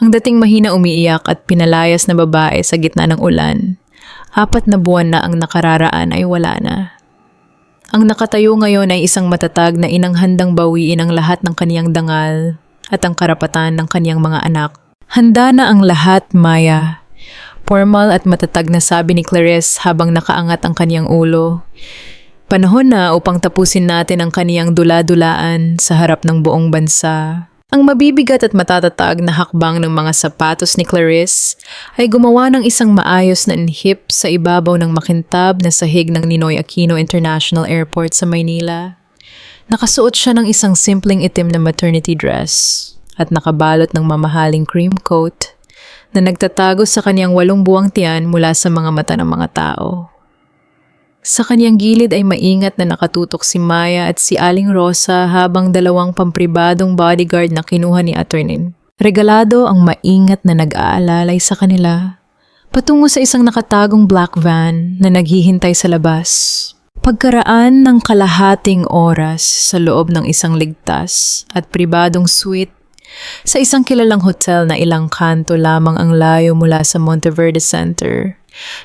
Ang dating mahina umiiyak at pinalayas na babae sa gitna ng ulan. 4 na buwan na ang nakararaan ay wala na. Ang nakatayo ngayon ay isang matatag na inang handang bawiin ang lahat ng kaniyang dangal at ang karapatan ng kaniyang mga anak. Handa na ang lahat, Maya. Formal at matatag na sabi ni Clarice habang nakaangat ang kaniyang ulo. Panahon na upang tapusin natin ang kaniyang dula-dulaan sa harap ng buong bansa. Ang mabibigat at matatatag na hakbang ng mga sapatos ni Clarice ay gumawa ng isang maayos na inhip sa ibabaw ng makintab na sahig ng Ninoy Aquino International Airport sa Maynila. Nakasuot siya ng isang simpleng itim na maternity dress at nakabalot ng mamahaling cream coat na nagtatago sa kaniyang 8 buwang tiyan mula sa mga mata ng mga tao. Sa kanyang gilid ay maingat na nakatutok si Maya at si Aling Rosa habang 2 pampribadong bodyguard na kinuha ni Atty. Regalado ang maingat na nag-aalalay sa kanila patungo sa isang nakatagong black van na naghihintay sa labas. Pagkaraan ng kalahating oras sa loob ng isang ligtas at pribadong suite sa isang kilalang hotel na ilang kanto lamang ang layo mula sa Monteverde Center,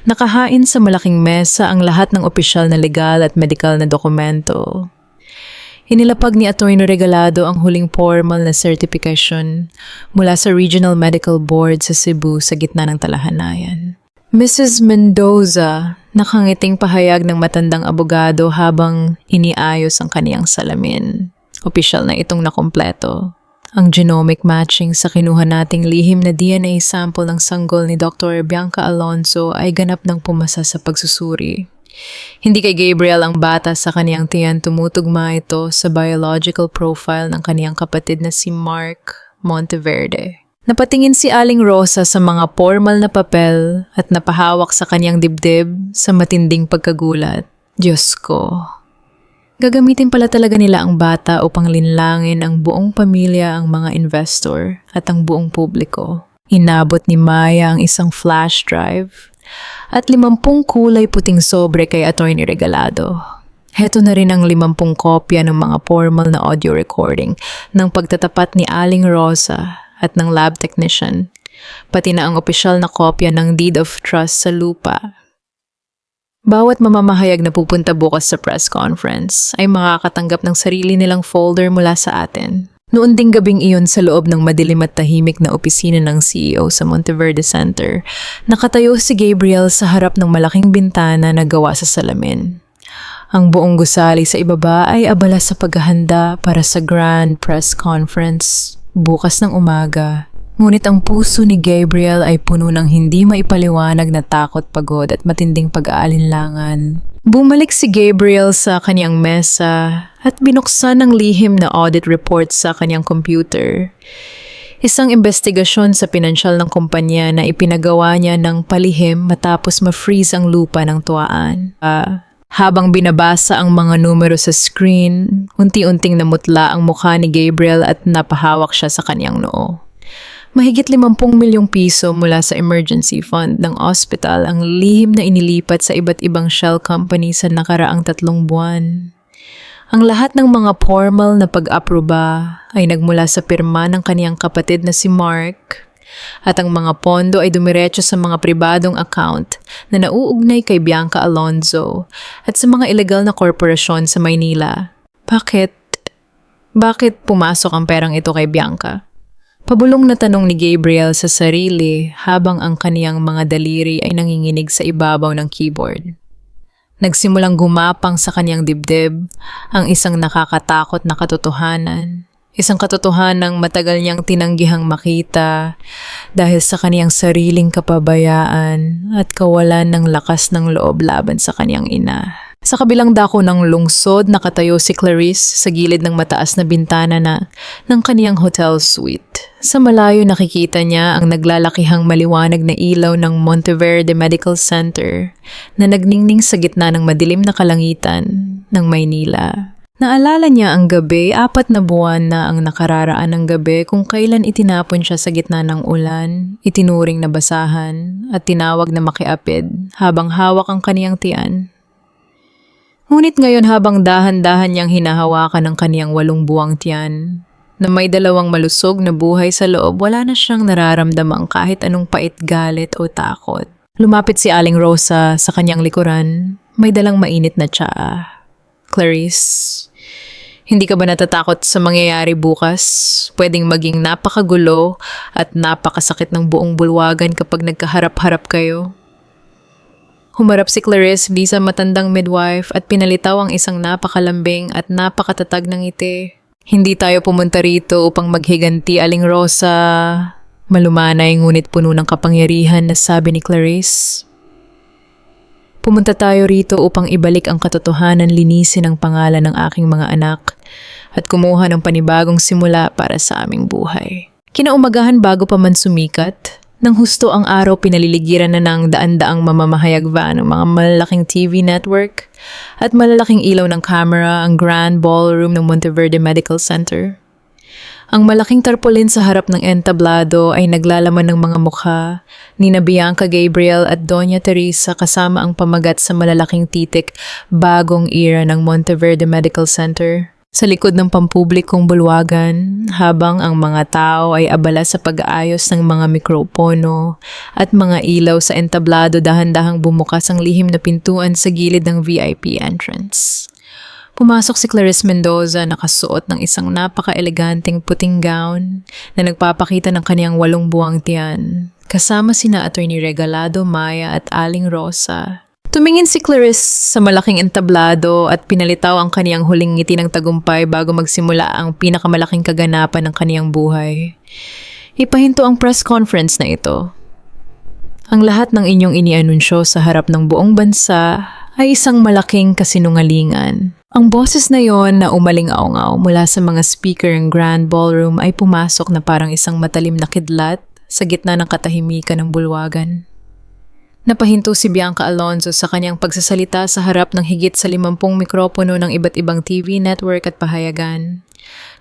nakahain sa malaking mesa ang lahat ng opisyal na legal at medical na dokumento. Inilapag ni Atty. Regalado ang huling formal na certification mula sa Regional Medical Board sa Cebu sa gitna ng talahanayan. Mrs. Mendoza, nakangiting pahayag ng matandang abogado habang iniayos ang kaniyang salamin. Opisyal na itong nakumpleto. Ang genomic matching sa kinuha nating lihim na DNA sample ng sanggol ni Dr. Bianca Alonso ay ganap ng pumasa sa pagsusuri. Hindi kay Gabriel ang bata sa kaniyang tiyan, tumutugma ito sa biological profile ng kaniyang kapatid na si Mark Monteverde. Napatingin si Aling Rosa sa mga formal na papel at napahawak sa kaniyang dibdib sa matinding pagkagulat. Diyos ko! Gagamitin pala talaga nila ang bata upang linlangin ang buong pamilya, ang mga investor at ang buong publiko. Inabot ni Maya ang isang flash drive at 50 kulay puting sobre kay Atty. Regalado. Heto na rin ang 50 kopya ng mga formal na audio recording ng pagtatapat ni Aling Rosa at ng lab technician, pati na ang opisyal na kopya ng deed of trust sa lupa. Bawat mamamahayag na pupunta bukas sa press conference ay makakatanggap ng sarili nilang folder mula sa atin. Noon ding gabing iyon sa loob ng madilim at tahimik na opisina ng CEO sa Monteverde Center, nakatayo si Gabriel sa harap ng malaking bintana na gawa sa salamin. Ang buong gusali sa ibaba ay abala sa paghahanda para sa grand press conference bukas ng umaga. Ngunit ang puso ni Gabriel ay puno ng hindi maipaliwanag na takot, pagod at matinding pag-aalinlangan. Bumalik si Gabriel sa kanyang mesa at binuksan ang lihim na audit report sa kanyang computer. Isang investigasyon sa pinansyal ng kumpanya na ipinagawa niya ng palihim matapos ma-freeze ang lupa ng tuwaan. Habang binabasa ang mga numero sa screen, unti-unting namutla ang mukha ni Gabriel at napahawak siya sa kanyang noo. Mahigit 50 milyong piso mula sa emergency fund ng ospital ang lihim na inilipat sa iba't ibang shell company sa nakaraang 3 buwan. Ang lahat ng mga formal na pag-aproba ay nagmula sa pirma ng kaniyang kapatid na si Mark, at ang mga pondo ay dumiretso sa mga pribadong account na nauugnay kay Bianca Alonso at sa mga ilegal na korporasyon sa Maynila. Bakit pumasok ang perang ito kay Bianca? Pabulong na tanong ni Gabriel sa sarili habang ang kaniyang mga daliri ay nanginginig sa ibabaw ng keyboard. Nagsimulang gumapang sa kaniyang dibdib ang isang nakakatakot na katotohanan. Isang katotohanang matagal niyang tinanggihang makita dahil sa kaniyang sariling kapabayaan at kawalan ng lakas ng loob laban sa kaniyang ina. Sa kabilang dako ng lungsod, nakatayo si Clarice sa gilid ng mataas na bintana ng kaniyang hotel suite. Sa malayo nakikita niya ang naglalakihang maliwanag na ilaw ng Monteverde Medical Center na nagningning sa gitna ng madilim na kalangitan ng Maynila. Naalala niya ang gabi, 4 na buwan na ang nakararaan ng gabi kung kailan itinapon siya sa gitna ng ulan, itinuring na basahan, at tinawag na makiapid habang hawak ang kaniyang tiyan. Ngunit ngayon habang dahan-dahan niyang hinahawakan ang kaniyang 8 buwang tiyan, na may 2 malusog na buhay sa loob, wala na siyang nararamdamang kahit anong pait, galit o takot. Lumapit si Aling Rosa sa kaniyang likuran, may dalang mainit na tsaa. Clarice, hindi ka ba natatakot sa mangyayari bukas? Pwedeng maging napakagulo at napakasakit ng buong bulwagan kapag nagkaharap-harap kayo. Humarap si Clarice sa matandang midwife at pinalitaw ang isang napakalambing at napakatatag ng ngiti. Hindi tayo pumunta rito upang maghiganti, Aling Rosa. Malumanay ngunit puno ng kapangyarihan na sabi ni Clarice. Pumunta tayo rito upang ibalik ang katotohanan, linisin ang pangalan ng aking mga anak at kumuha ng panibagong simula para sa aming buhay. Kinaumagahan bago pa man sumikat, nang husto ang araw pinaliligiran na ng daan-daang mamamahayag van ng mga malalaking TV network at malalaking ilaw ng camera ang Grand Ballroom ng Monteverde Medical Center. Ang malaking tarpaulin sa harap ng entablado ay naglalaman ng mga mukha ni Bianca Gabriel at Doña Teresa kasama ang pamagat sa malalaking titik bagong era ng Monteverde Medical Center. Sa likod ng pampublikong bulwagan, habang ang mga tao ay abala sa pag-aayos ng mga mikropono at mga ilaw sa entablado, dahan-dahang bumukas ang lihim na pintuan sa gilid ng VIP entrance. Pumasok si Clarice Mendoza nakasuot ng isang napaka-eleganteng puting gown na nagpapakita ng kaniyang 8 buwang tiyan, kasama sina Attorney Regalado Maya at Aling Rosa. Tumingin si Clarice sa malaking entablado at pinalitaw ang kaniyang huling ngiti ng tagumpay bago magsimula ang pinakamalaking kaganapan ng kaniyang buhay. Ipahinto ang press conference na ito. Ang lahat ng inyong inianunsyo sa harap ng buong bansa ay isang malaking kasinungalingan. Ang boses na yon na umaling-aungaw mula sa mga speaker ng Grand Ballroom ay pumasok na parang isang matalim na kidlat sa gitna ng katahimikan ng bulwagan. Napahinto si Bianca Alonzo sa kanyang pagsasalita sa harap ng higit sa 50 mikropono ng iba't ibang TV network at pahayagan.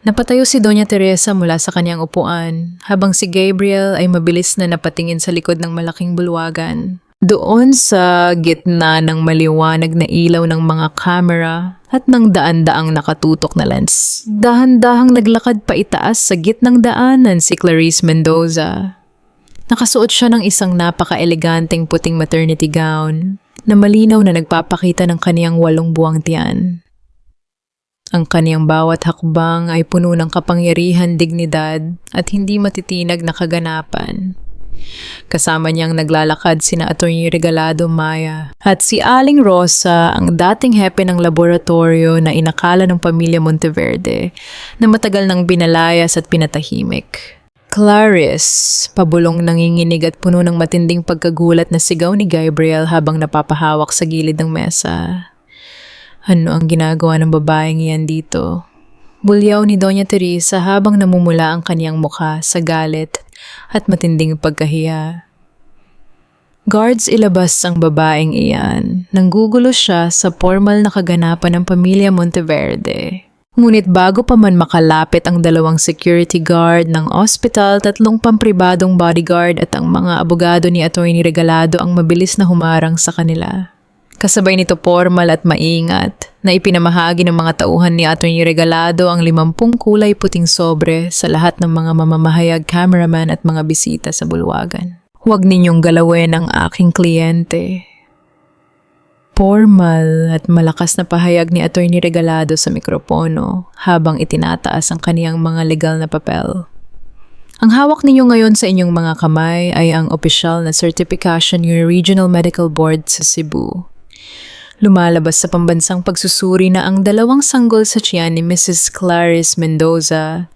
Napatayo si Doña Teresa mula sa kanyang upuan, habang si Gabriel ay mabilis na napatingin sa likod ng malaking bulwagan. Doon sa gitna ng maliwanag na ilaw ng mga kamera at ng daan-daang nakatutok na lens, dahan-dahang naglakad pa itaas sa gitnang daanan si Clarice Mendoza. Nakasuot siya ng isang napaka-eleganteng puting maternity gown na malinaw na nagpapakita ng kaniyang 8 buwang tiyan. Ang kaniyang bawat hakbang ay puno ng kapangyarihan, dignidad at hindi matitinag na kaganapan. Kasama niyang naglalakad sina Attorney Regalado Maya at si Aling Rosa, ang dating hepe ng laboratorio na inakala ng pamilya Monteverde na matagal nang binalayas at pinatahimik. Clarice, pabulong nanginginig at puno ng matinding pagkagulat na sigaw ni Gabriel habang napapahawak sa gilid ng mesa. Ano ang ginagawa ng babaeng iyan dito? Bulyaw ni Doña Teresa habang namumula ang kaniyang mukha sa galit at matinding pagkahiya. Guards, ilabas ang babaeng iyan. Nanggugulo siya sa formal na kaganapan ng pamilya Monteverde. Ngunit bago pa man makalapit ang 2 security guard ng ospital, 3 pampribadong bodyguard at ang mga abogado ni Attorney Regalado ang mabilis na humarang sa kanila. Kasabay nito formal at maingat na ipinamahagi ng mga tauhan ni Attorney Regalado ang 50 kulay puting sobre sa lahat ng mga mamamahayag, cameraman at mga bisita sa bulwagan. Huwag ninyong galawin ang aking kliyente. Formal at malakas na pahayag ni Attorney Regalado sa mikropono habang itinataas ang kaniyang mga legal na papel. Ang hawak ninyo ngayon sa inyong mga kamay ay ang opisyal na certification ng Regional Medical Board sa Cebu. Lumalabas sa pambansang pagsusuri na ang 2 sanggol sa tiyan ni Mrs. Clarice Mendoza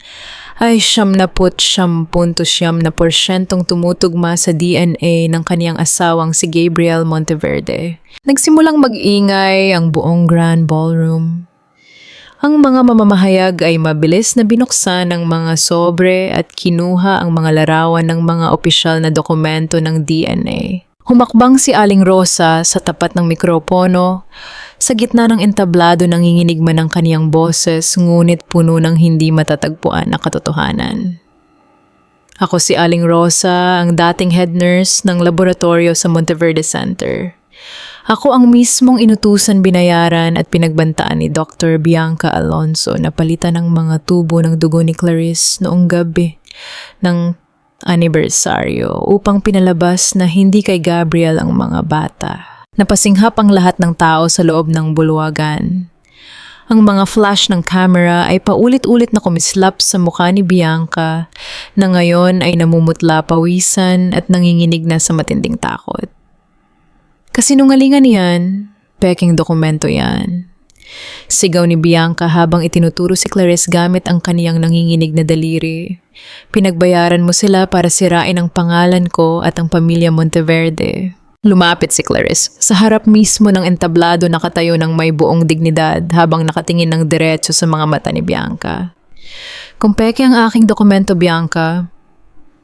ay 99.9% tumutugma sa DNA ng kaniyang asawang si Gabriel Monteverde. Nagsimulang mag-ingay ang buong Grand Ballroom. Ang mga mamamahayag ay mabilis na binuksan ng mga sobre at kinuha ang mga larawan ng mga opisyal na dokumento ng DNA. Humakbang si Aling Rosa sa tapat ng mikropono. Sa gitna ng entablado nanginginig man ang kaniyang boses, ngunit puno ng hindi matatagpuan na katotohanan. Ako si Aling Rosa, ang dating head nurse ng laboratorio sa Monteverde Center. Ako ang mismong inutusan, binayaran at pinagbantaan ni Dr. Bianca Alonso na palitan ng mga tubo ng dugo ni Clarice noong gabi ng anibersaryo upang pinalabas na hindi kay Gabriel ang mga bata. Napasinghap ang lahat ng tao sa loob ng bulwagan. Ang mga flash ng camera ay paulit-ulit na kumislap sa mukha ni Bianca na ngayon ay namumutla pawisan at nanginginig na sa matinding takot. Kasinungalingan yan, peking dokumento yan. Sigaw ni Bianca habang itinuturo si Clarice gamit ang kaniyang nanginginig na daliri. Pinagbayaran mo sila para sirain ang pangalan ko at ang pamilya Monteverde. Lumapit si Clarice sa harap mismo ng entablado, nakatayo ng may buong dignidad habang nakatingin ng diretso sa mga mata ni Bianca. Kung peke ang aking dokumento, Bianca,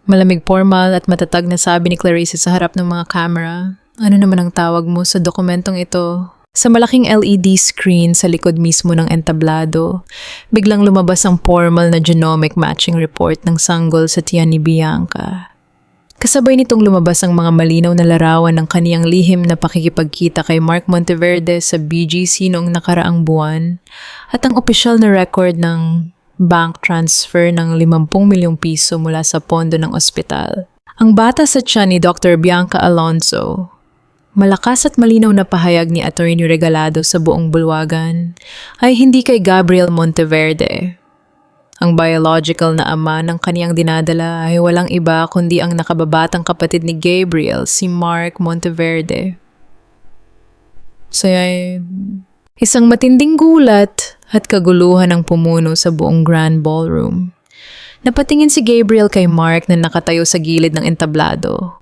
malamig, formal at matatag na sabi ni Clarice sa harap ng mga camera. Ano naman ang tawag mo sa dokumentong ito? Sa malaking LED screen sa likod mismo ng entablado, biglang lumabas ang formal na genomic matching report ng sanggol sa tiyan ni Bianca. Kasabay nitong lumabas ang mga malinaw na larawan ng kaniyang lihim na pakikipagkita kay Mark Monteverde sa BGC noong nakaraang buwan at ang opisyal na record ng bank transfer ng 50 milyong piso mula sa pondo ng ospital. Ang bata sa tiyan ni Dr. Bianca Alonso. Malakas at malinaw na pahayag ni Attorney Regalado sa buong bulwagan ay hindi kay Gabriel Monteverde. Ang biological na ama ng kaniyang dinadala ay walang iba kundi ang nakababatang kapatid ni Gabriel, si Mark Monteverde. Isang matinding gulat at kaguluhan ang pumuno sa buong Grand Ballroom. Napatingin si Gabriel kay Mark na nakatayo sa gilid ng entablado.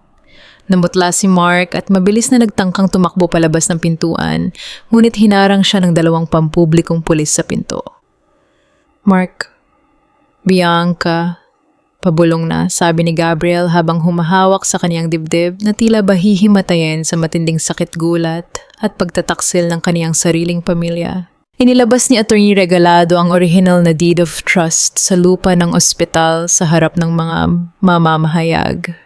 Namutla si Mark at mabilis na nagtangkang tumakbo palabas ng pintuan, ngunit hinarang siya ng 2 pampublikong pulis sa pinto. Mark, Bianca, pabulong na, sabi ni Gabriel habang humahawak sa kaniyang dibdib na tila bahihimatayin sa matinding sakit, gulat at pagtataksil ng kaniyang sariling pamilya. Inilabas ni Attorney Regalado ang original na deed of trust sa lupa ng ospital sa harap ng mga mamamahayag.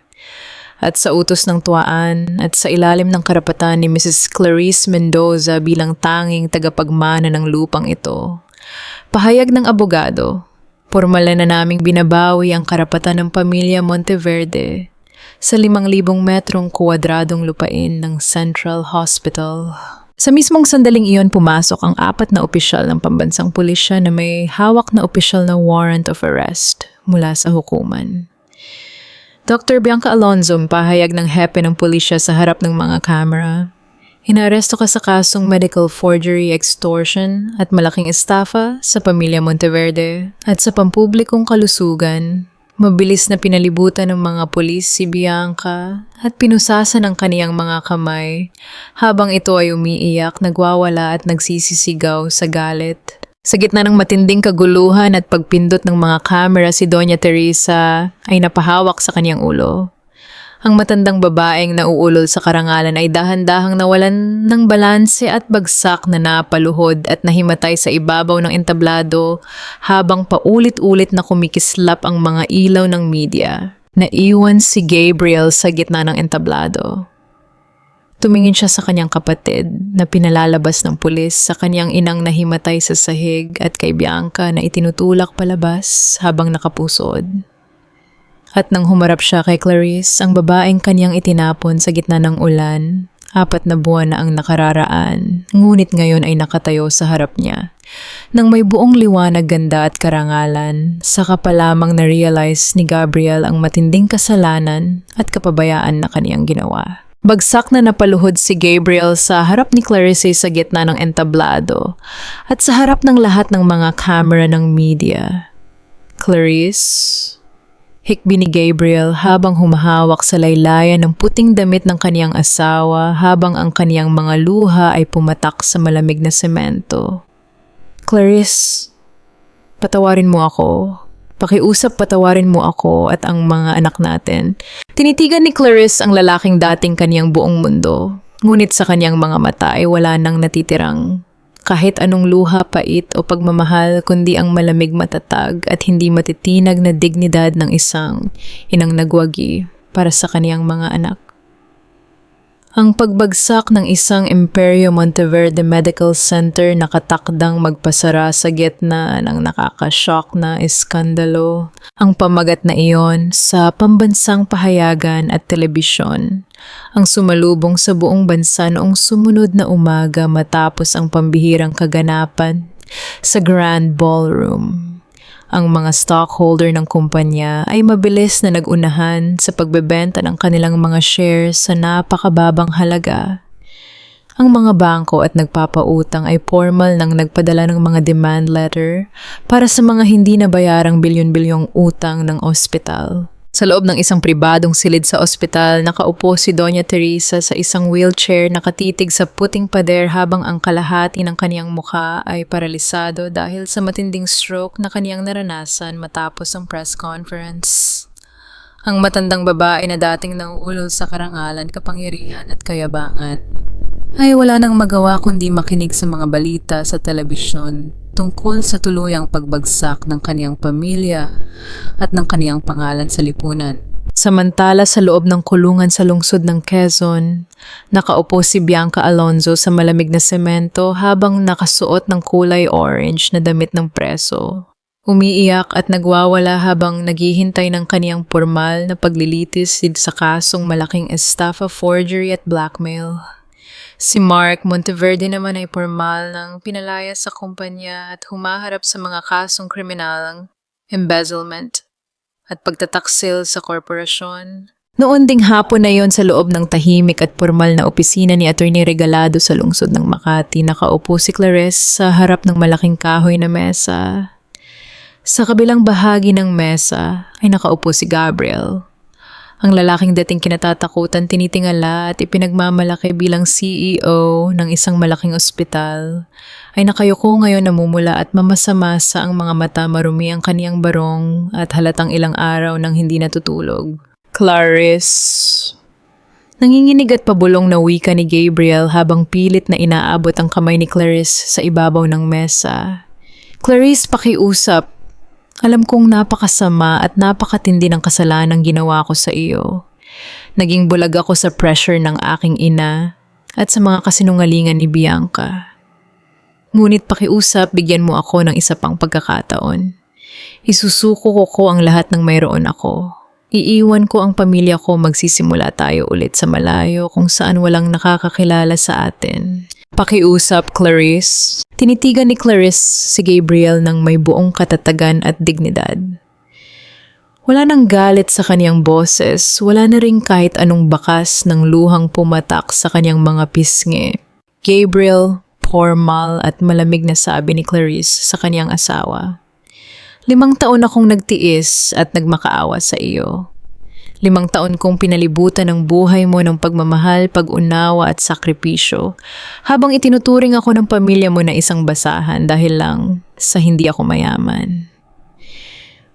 At sa utos ng tuwaan at sa ilalim ng karapatan ni Mrs. Clarice Mendoza bilang tanging tagapagmana ng lupang ito. Pahayag ng abogado, formal na naming binabawi ang karapatan ng pamilya Monteverde sa 5,000 metrong kwadradong lupain ng Central Hospital. Sa mismong sandaling iyon pumasok ang 4 na opisyal ng pambansang pulisya na may hawak na opisyal na warrant of arrest mula sa hukuman. Dr. Bianca Alonso, pahayag ng hepe ng pulisya sa harap ng mga kamera. Inaaresto ka sa kasong medical forgery, extortion at malaking estafa sa pamilya Monteverde at sa pampublikong kalusugan. Mabilis na pinalibutan ng mga pulis si Bianca at pinusasan ang kaniyang mga kamay habang ito ay umiiyak, nagwawala at nagsisisigaw sa galit. Sa gitna ng matinding kaguluhan at pagpindot ng mga kamera, si Doña Teresa ay napahawak sa kaniyang ulo. Ang matandang babaeng nauulol sa karangalan ay dahan-dahang nawalan ng balanse at bagsak na napaluhod at nahimatay sa ibabaw ng entablado habang paulit-ulit na kumikislap ang mga ilaw ng media. Naiwan si Gabriel sa gitna ng entablado. Tumingin siya sa kanyang kapatid na pinalalabas ng pulis, sa kanyang inang nahimatay sa sahig at kay Bianca na itinutulak palabas habang nakapusod. At nang humarap siya kay Clarice, ang babaeng kanyang itinapon sa gitna ng ulan, 4 na buwan na ang nakararaan, ngunit ngayon ay nakatayo sa harap niya. Nang may buong liwanag, ganda at karangalan, saka pa lamang na-realize ni Gabriel ang matinding kasalanan at kapabayaan na kaniyang ginawa. Bagsak na napaluhod si Gabriel sa harap ni Clarice sa gitna ng entablado at sa harap ng lahat ng mga camera ng media. Clarice? Hikbi ni Gabriel habang humahawak sa laylayan ng puting damit ng kaniyang asawa habang ang kaniyang mga luha ay pumatak sa malamig na semento. Clarice, patawarin mo ako. Pakiusap, patawarin mo ako at ang mga anak natin. Tinitigan ni Clarice ang lalaking dating kaniyang buong mundo. Ngunit sa kaniyang mga mata ay wala nang natitirang kahit anong luha, pait o pagmamahal, kundi ang malamig, matatag at hindi matitinag na dignidad ng isang inang nagwagi para sa kaniyang mga anak. Ang pagbagsak ng isang Imperio Monteverde Medical Center nakatakdang magpasara sa gitna ng nakakashock na iskandalo. Ang pamagat na iyon sa pambansang pahayagan at telebisyon. Ang sumalubong sa buong bansa noong sumunod na umaga matapos ang pambihirang kaganapan sa Grand Ballroom. Ang mga stockholder ng kumpanya ay mabilis na nagunahan sa pagbebenta ng kanilang mga shares sa napakababang halaga. Ang mga bangko at nagpapautang ay formal nang nagpadala ng mga demand letter para sa mga hindi nabayarang bilyon-bilyong utang ng ospital. Sa loob ng isang pribadong silid sa ospital, nakaupo si Doña Teresa sa isang wheelchair nakatitig sa puting pader habang ang kalahati ng kaniyang mukha ay paralisado dahil sa matinding stroke na kaniyang naranasan matapos ang press conference. Ang matandang babae na dating nauulol sa karangalan, kapangyarihan at kayabangan ay wala nang magawa kundi makinig sa mga balita sa telebisyon tungkol sa tuluyang pagbagsak ng kaniyang pamilya at ng kaniyang pangalan sa lipunan. Samantala sa loob ng kulungan sa lungsod ng Quezon, nakaupo si Bianca Alonzo sa malamig na semento habang nakasuot ng kulay orange na damit ng preso. Umiiyak at nagwawala habang naghihintay ng kaniyang formal na paglilitis sa kasong malaking estafa, forgery at blackmail. Si Mark Monteverde naman ay formal ng pinalaya sa kumpanya at humaharap sa mga kasong kriminalang embezzlement at pagtataksil sa korporasyon. Noon ding hapon na yon sa loob ng tahimik at formal na opisina ni Attorney Regalado sa lungsod ng Makati, nakaupo si Clarice sa harap ng malaking kahoy na mesa. Sa kabilang bahagi ng mesa ay nakaupo si Gabriel. Ang lalaking dating kinatatakutan, tinitingala at ipinagmamalaki bilang CEO ng isang malaking ospital, ay nakayuko ngayon namumula at mamasa-masa ang mga mata, marumi ang kaniyang barong at halatang ilang araw nang hindi natutulog. Clarice. Nanginginig at pabulong na wika ni Gabriel habang pilit na inaabot ang kamay ni Clarice sa ibabaw ng mesa. Clarice, pakiusap. Alam kong napakasama at napakatindi ng kasalanang ginawa ko sa iyo. Naging bulag ako sa pressure ng aking ina at sa mga kasinungalingan ni Bianca. Ngunit pakiusap, bigyan mo ako ng isa pang pagkakataon. Isusuko ko ang lahat ng mayroon ako. Iiwan ko ang pamilya ko, magsisimula tayo ulit sa malayo kung saan walang nakakakilala sa atin. Pakiusap, Clarice. Tinitigan ni Clarice si Gabriel ng may buong katatagan at dignidad. Wala nang galit sa kaniyang boses, wala na rin kahit anong bakas ng luhang pumatak sa kaniyang mga pisngi. Gabriel, formal at malamig na sabi ni Clarice sa kaniyang asawa. 5 taon akong nagtiis at nagmakaawa sa iyo. 5 taon kong pinalibutan ng buhay mo ng pagmamahal, pag-unawa at sakripisyo, habang itinuturing ako ng pamilya mo na isang basahan dahil lang sa hindi ako mayaman.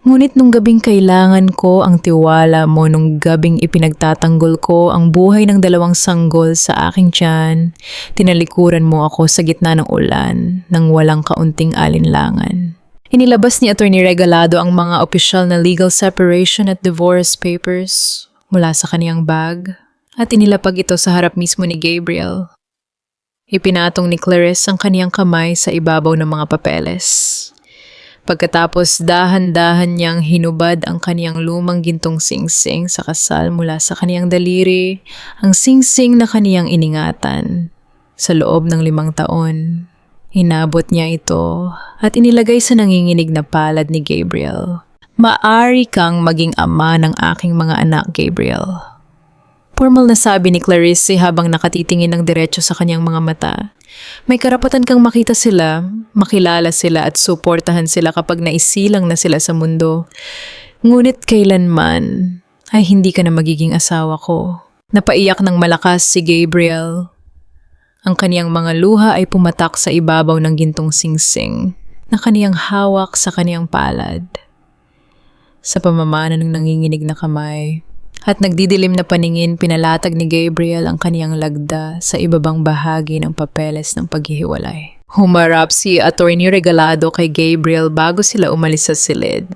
Ngunit nung gabing kailangan ko ang tiwala mo, nung gabing ipinagtatanggol ko ang buhay ng 2 sanggol sa aking tiyan, tinalikuran mo ako sa gitna ng ulan nang walang kaunting alinlangan. Inilabas ni Attorney Regalado ang mga opisyal na legal separation at divorce papers mula sa kaniyang bag at inilapag ito sa harap mismo ni Gabriel. Ipinatong ni Clarice ang kaniyang kamay sa ibabaw ng mga papeles. Pagkatapos dahan-dahan niyang hinubad ang kaniyang lumang gintong singsing sa kasal mula sa kaniyang daliri, ang singsing na kaniyang iningatan sa loob ng 5 taon. Inabot niya ito at inilagay sa nanginginig na palad ni Gabriel. Maari kang maging ama ng aking mga anak, Gabriel. Formal na sabi ni Clarice habang nakatitingin ng diretso sa kanyang mga mata. May karapatan kang makita sila, makilala sila at suportahan sila kapag naisilang na sila sa mundo. Ngunit kailanman ay hindi ka na magiging asawa ko. Napaiyak ng malakas si Gabriel. Ang kaniyang mga luha ay pumatak sa ibabaw ng gintong singsing na kaniyang hawak sa kaniyang palad. Sa pamamana ng nanginginig na kamay at nagdidilim na paningin, pinalatag ni Gabriel ang kaniyang lagda sa ibabang bahagi ng papeles ng paghihiwalay. Humarap si Attorney Regalado kay Gabriel bago sila umalis sa silid.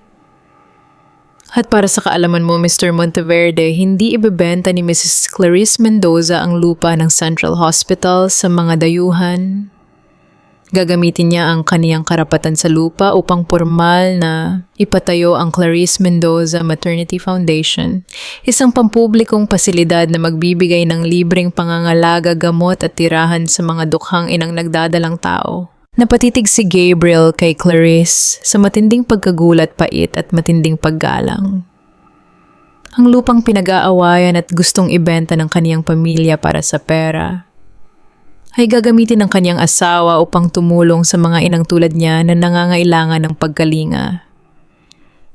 At para sa kaalaman mo, Mr. Monteverde, hindi ibebenta ni Mrs. Clarice Mendoza ang lupa ng Central Hospital sa mga dayuhan. Gagamitin niya ang kaniyang karapatan sa lupa upang formal na ipatayo ang Clarice Mendoza Maternity Foundation, isang pampublikong pasilidad na magbibigay ng libreng pangangalaga, gamot at tirahan sa mga dukhang inang nagdadalang tao. Napatitig si Gabriel kay Clarice sa matinding pagkagulat, pait at matinding paggalang. Ang lupang pinag-aawayan at gustong ibenta ng kaniyang pamilya para sa pera ay gagamitin ng kaniyang asawa upang tumulong sa mga inang tulad niya na nangangailangan ng pagkalinga.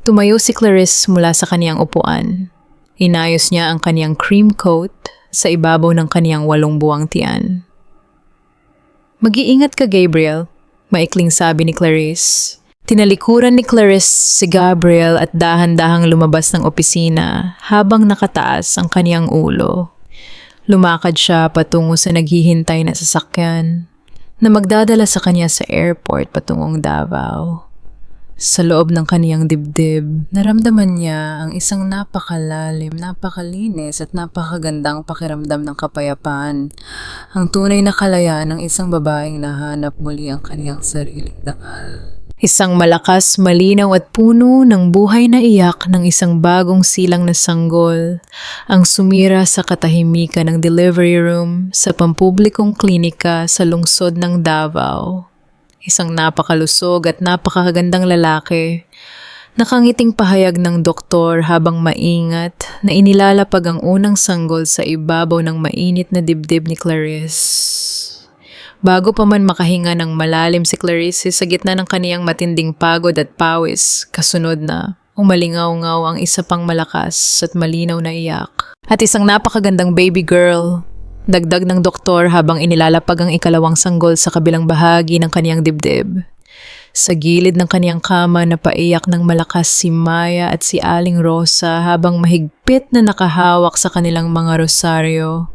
Tumayo si Clarice mula sa kaniyang upuan. Inayos niya ang kaniyang cream coat sa ibabaw ng kaniyang 8 buwang tiyan. Mag-iingat ka, Gabriel, maikling sabi ni Clarice. Tinalikuran ni Clarice si Gabriel at dahan-dahang lumabas ng opisina habang nakataas ang kaniyang ulo. Lumakad siya patungo sa naghihintay na sasakyan na magdadala sa kanya sa airport patungong Davao. Sa loob ng kaniyang dibdib, naramdaman niya ang isang napakalalim, napakalinis at napakagandang pakiramdam ng kapayapaan. Ang tunay na kalayaan ng isang babaeng nahanap muli ang kaniyang sariling dangal. Isang malakas, malinaw at puno ng buhay na iyak ng isang bagong silang na sanggol ang sumira sa katahimikan ng delivery room sa pampublikong klinika sa lungsod ng Davao. Isang napakalusog at napakagandang lalaki. Nakangiting pahayag ng doktor habang maingat na inilalapag ang unang sanggol sa ibabaw ng mainit na dibdib ni Clarice. Bago pa man makahinga ng malalim si Clarice sa gitna ng kaniyang matinding pagod at pawis, kasunod na umalingaw-ngaw ang isa pang malakas at malinaw na iyak. At isang napakagandang baby girl. Dagdag ng doktor habang inilalapag ang ikalawang sanggol sa kabilang bahagi ng kaniyang dibdib. Sa gilid ng kaniyang kama napaiyak ng malakas si Maya at si Aling Rosa habang mahigpit na nakahawak sa kanilang mga rosaryo.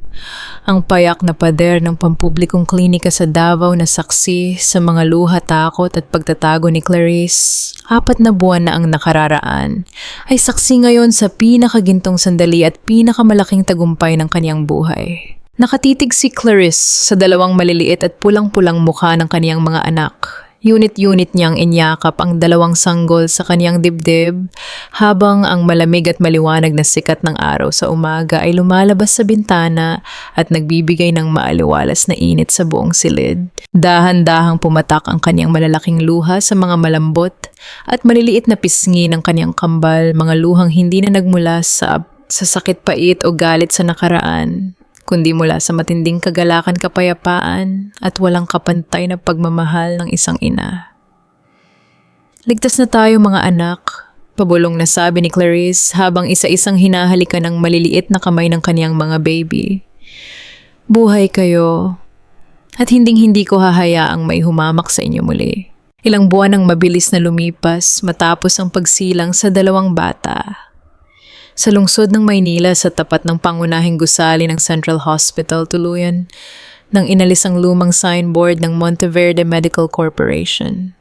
Ang payak na pader ng pampublikong klinika sa Davao na saksi sa mga luha, takot at pagtatago ni Clarice, 4 na buwan na ang nakararaan, ay saksi ngayon sa pinakagintong sandali at pinakamalaking tagumpay ng kaniyang buhay. Nakatitig si Clarice sa 2 maliliit at pulang-pulang mukha ng kaniyang mga anak. Unit-unit niyang inyakap ang 2 sanggol sa kaniyang dibdib habang ang malamig at maliwanag na sikat ng araw sa umaga ay lumalabas sa bintana at nagbibigay ng maaliwalas na init sa buong silid. Dahan-dahang pumatak ang kaniyang malalaking luha sa mga malambot at maliliit na pisngi ng kaniyang kambal, mga luhang hindi na nagmula sa sakit, pait o galit sa nakaraan, kundi mula sa matinding kagalakan, kapayapaan at walang kapantay na pagmamahal ng isang ina. Ligtas na tayo mga anak, pabulong na sabi ni Clarice habang isa-isang hinahalikan ng maliliit na kamay ng kaniyang mga baby. Buhay kayo at hinding-hindi ko hahayaang may humamak sa inyo muli. Ilang buwan ang mabilis na lumipas matapos ang pagsilang sa 2 bata. Sa lungsod ng Maynila sa tapat ng pangunahing gusali ng Central Hospital, tuluyan nang inalis ang lumang signboard ng Monteverde Medical Corporation.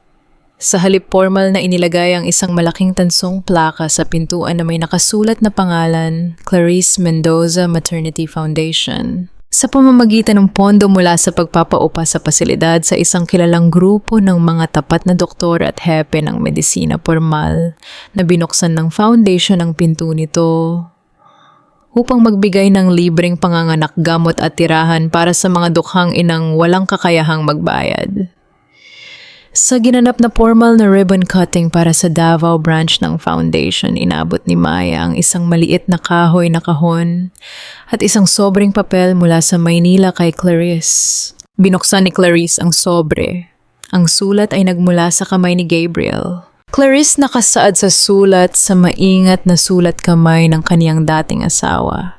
Sa halip formal na inilagay ang isang malaking tansong plaka sa pintuan na may nakasulat na pangalan, Clarice Mendoza Maternity Foundation. Sa pamamagitan ng pondo mula sa pagpapaupa sa pasilidad sa isang kilalang grupo ng mga tapat na doktor at hepe ng medisina formal na binuksan ng foundation ang pinto nito upang magbigay ng libreng panganganak, gamot at tirahan para sa mga dukhang inang walang kakayahang magbayad. Sa ginanap na formal na ribbon cutting para sa Davao branch ng foundation, inabot ni Maya ang isang maliit na kahoy na kahon at isang sobreng papel mula sa Maynila kay Clarice. Binuksan ni Clarice ang sobre. Ang sulat ay nagmula sa kamay ni Gabriel. Clarice nakasaad sa sulat sa maingat na sulat kamay ng kaniyang dating asawa.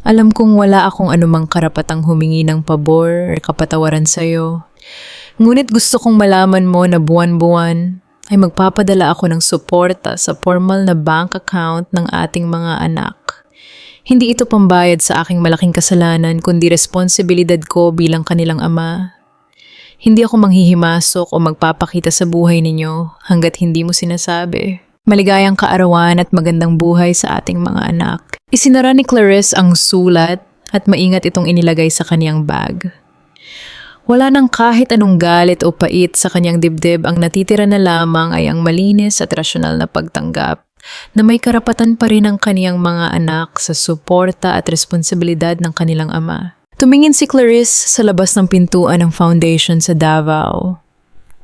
Alam kong wala akong anumang karapatang humingi ng pabor o kapatawaran sa'yo. Ngunit gusto kong malaman mo na buwan-buwan ay magpapadala ako ng suporta sa formal na bank account ng ating mga anak. Hindi ito pambayad sa aking malaking kasalanan kundi responsibilidad ko bilang kanilang ama. Hindi ako manghihimasok o magpapakita sa buhay ninyo hanggat hindi mo sinasabi. Maligayang kaarawan at magandang buhay sa ating mga anak. Isinara ni Clarice ang sulat at maingat itong inilagay sa kaniyang bag. Wala nang kahit anong galit o pait sa kanyang dibdib, ang natitira na lamang ay ang malinis at rasyonal na pagtanggap na may karapatan pa rin ang kaniyang mga anak sa suporta at responsibilidad ng kanilang ama. Tumingin si Clarice sa labas ng pintuan ng foundation sa Davao.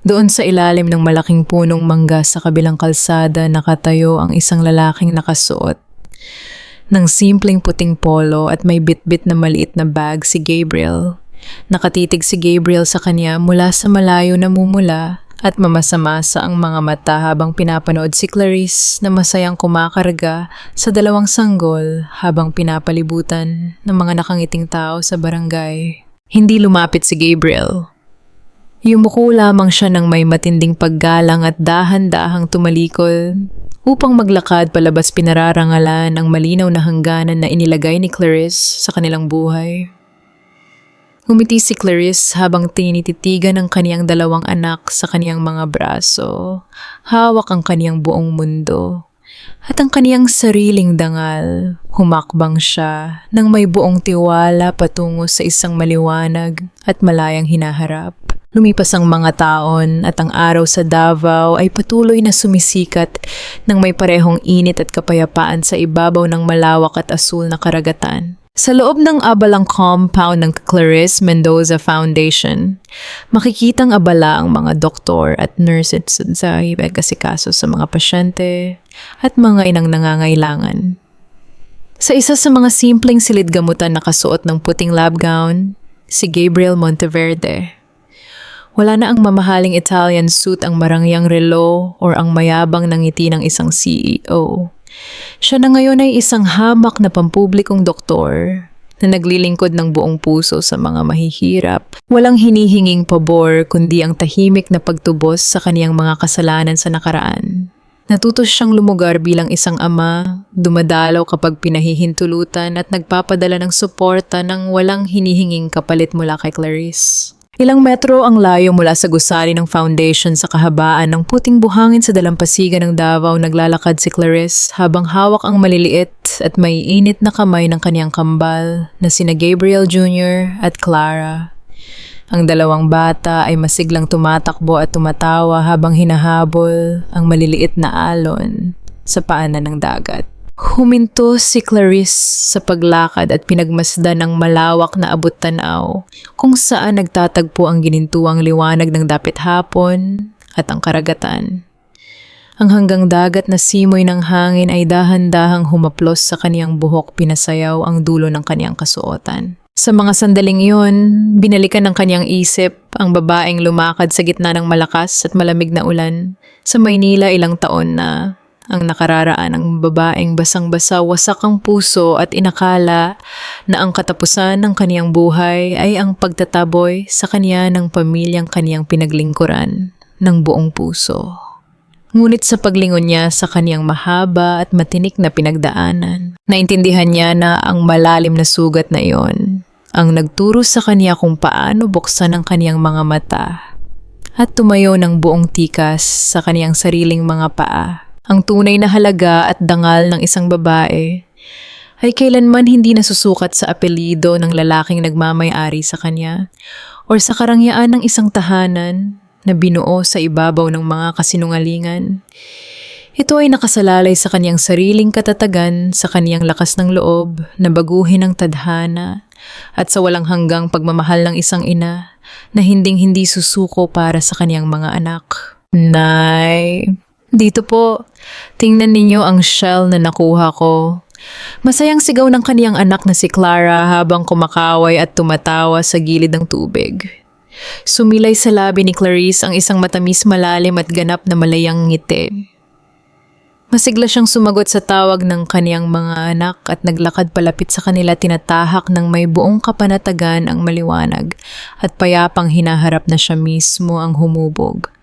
Doon sa ilalim ng malaking punong mangga sa kabilang kalsada nakatayo ang isang lalaking nakasuot ng simpleng puting polo at may bitbit na maliit na bag, si Gabriel. Nakatitig si Gabriel sa kanya mula sa malayo na mumula at mamasa-masa ang mga mata habang pinapanood si Clarice na masayang kumakarga sa dalawang sanggol habang pinapalibutan ng mga nakangiting tao sa barangay. Hindi lumapit si Gabriel. Yumuko lamang siya ng may matinding paggalang at dahan-dahang tumalikod upang maglakad palabas pinararangalan ang malinaw na hangganan na inilagay ni Clarice sa kanilang buhay. Ngumiti si Clarice habang tinititigan ng kaniyang dalawang anak sa kaniyang mga braso. Hawak ang kaniyang buong mundo. At ang kaniyang sariling dangal. Humakbang siya nang may buong tiwala patungo sa isang maliwanag at malayang hinaharap. Lumipas ang mga taon at ang araw sa Davao ay patuloy na sumisikat nang may parehong init at kapayapaan sa ibabaw ng malawak at asul na karagatan. Sa loob ng abalang compound ng Clarice Mendoza Foundation, makikitang abala ang mga doktor at nurses sa pag-asikaso sa mga pasyente at mga inang nangangailangan. Sa isa sa mga simpleng silid-gamutan na kasuot ng puting lab gown, si Gabriel Monteverde. Wala na ang mamahaling Italian suit, ang marangyang relo, or ang mayabang na ngiti ng isang CEO. Siya na ngayon ay isang hamak na pampublikong doktor na naglilingkod ng buong puso sa mga mahihirap. Walang hinihinging pabor kundi ang tahimik na pagtubos sa kaniyang mga kasalanan sa nakaraan. Natuto siyang lumugar bilang isang ama, dumadalaw kapag pinahihintulutan at nagpapadala ng suporta ng walang hinihinging kapalit mula kay Clarice. Ilang metro ang layo mula sa gusali ng foundation sa kahabaan ng puting buhangin sa dalampasigan ng Davao, naglalakad si Clarice habang hawak ang maliliit at may init na kamay ng kaniyang kambal na sina Gabriel Jr. at Clara. Ang dalawang bata ay masiglang tumatakbo at tumatawa habang hinahabol ang maliliit na alon sa paanan ng dagat. Huminto si Clarice sa paglakad at pinagmasdan ng malawak na abot-tanaw kung saan nagtatagpo ang ginintuang liwanag ng dapit hapon at ang karagatan. Ang hanggang dagat na simoy ng hangin ay dahan-dahang humaplos sa kaniyang buhok, pinasayaw ang dulo ng kaniyang kasuotan. Sa mga sandaling iyon, binalikan ng kaniyang isip ang babaeng lumakad sa gitna ng malakas at malamig na ulan sa Maynila ilang taon na. Ang nakararaan ng babaeng basang-basa, wasak ang puso at inakala na ang katapusan ng kaniyang buhay ay ang pagtataboy sa kaniya ng pamilyang kaniyang pinaglingkuran ng buong puso. Ngunit sa paglingon niya sa kaniyang mahaba at matinik na pinagdaanan, naintindihan niya na ang malalim na sugat na iyon ang nagturo sa kaniya kung paano buksan ang kaniyang mga mata at tumayo ng buong tikas sa kaniyang sariling mga paa. Ang tunay na halaga at dangal ng isang babae ay kailanman hindi nasusukat sa apelyido ng lalaking nagmamay-ari sa kanya o sa karangyaan ng isang tahanan na binuo sa ibabaw ng mga kasinungalingan. Ito ay nakasalalay sa kanyang sariling katatagan, sa kanyang lakas ng loob na baguhin ang tadhana at sa walang hanggang pagmamahal ng isang ina na hinding-hindi susuko para sa kaniyang mga anak. Nay, dito po, tingnan ninyo ang shell na nakuha ko. Masayang sigaw ng kaniyang anak na si Clara habang kumakaway at tumatawa sa gilid ng tubig. Sumilay sa labi ni Clarice ang isang matamis, malalim at ganap na malayang ngiti. Masigla siyang sumagot sa tawag ng kaniyang mga anak at naglakad palapit sa kanila, tinatahak ng may buong kapanatagan ang maliwanag at payapang hinaharap na siya mismo ang humubog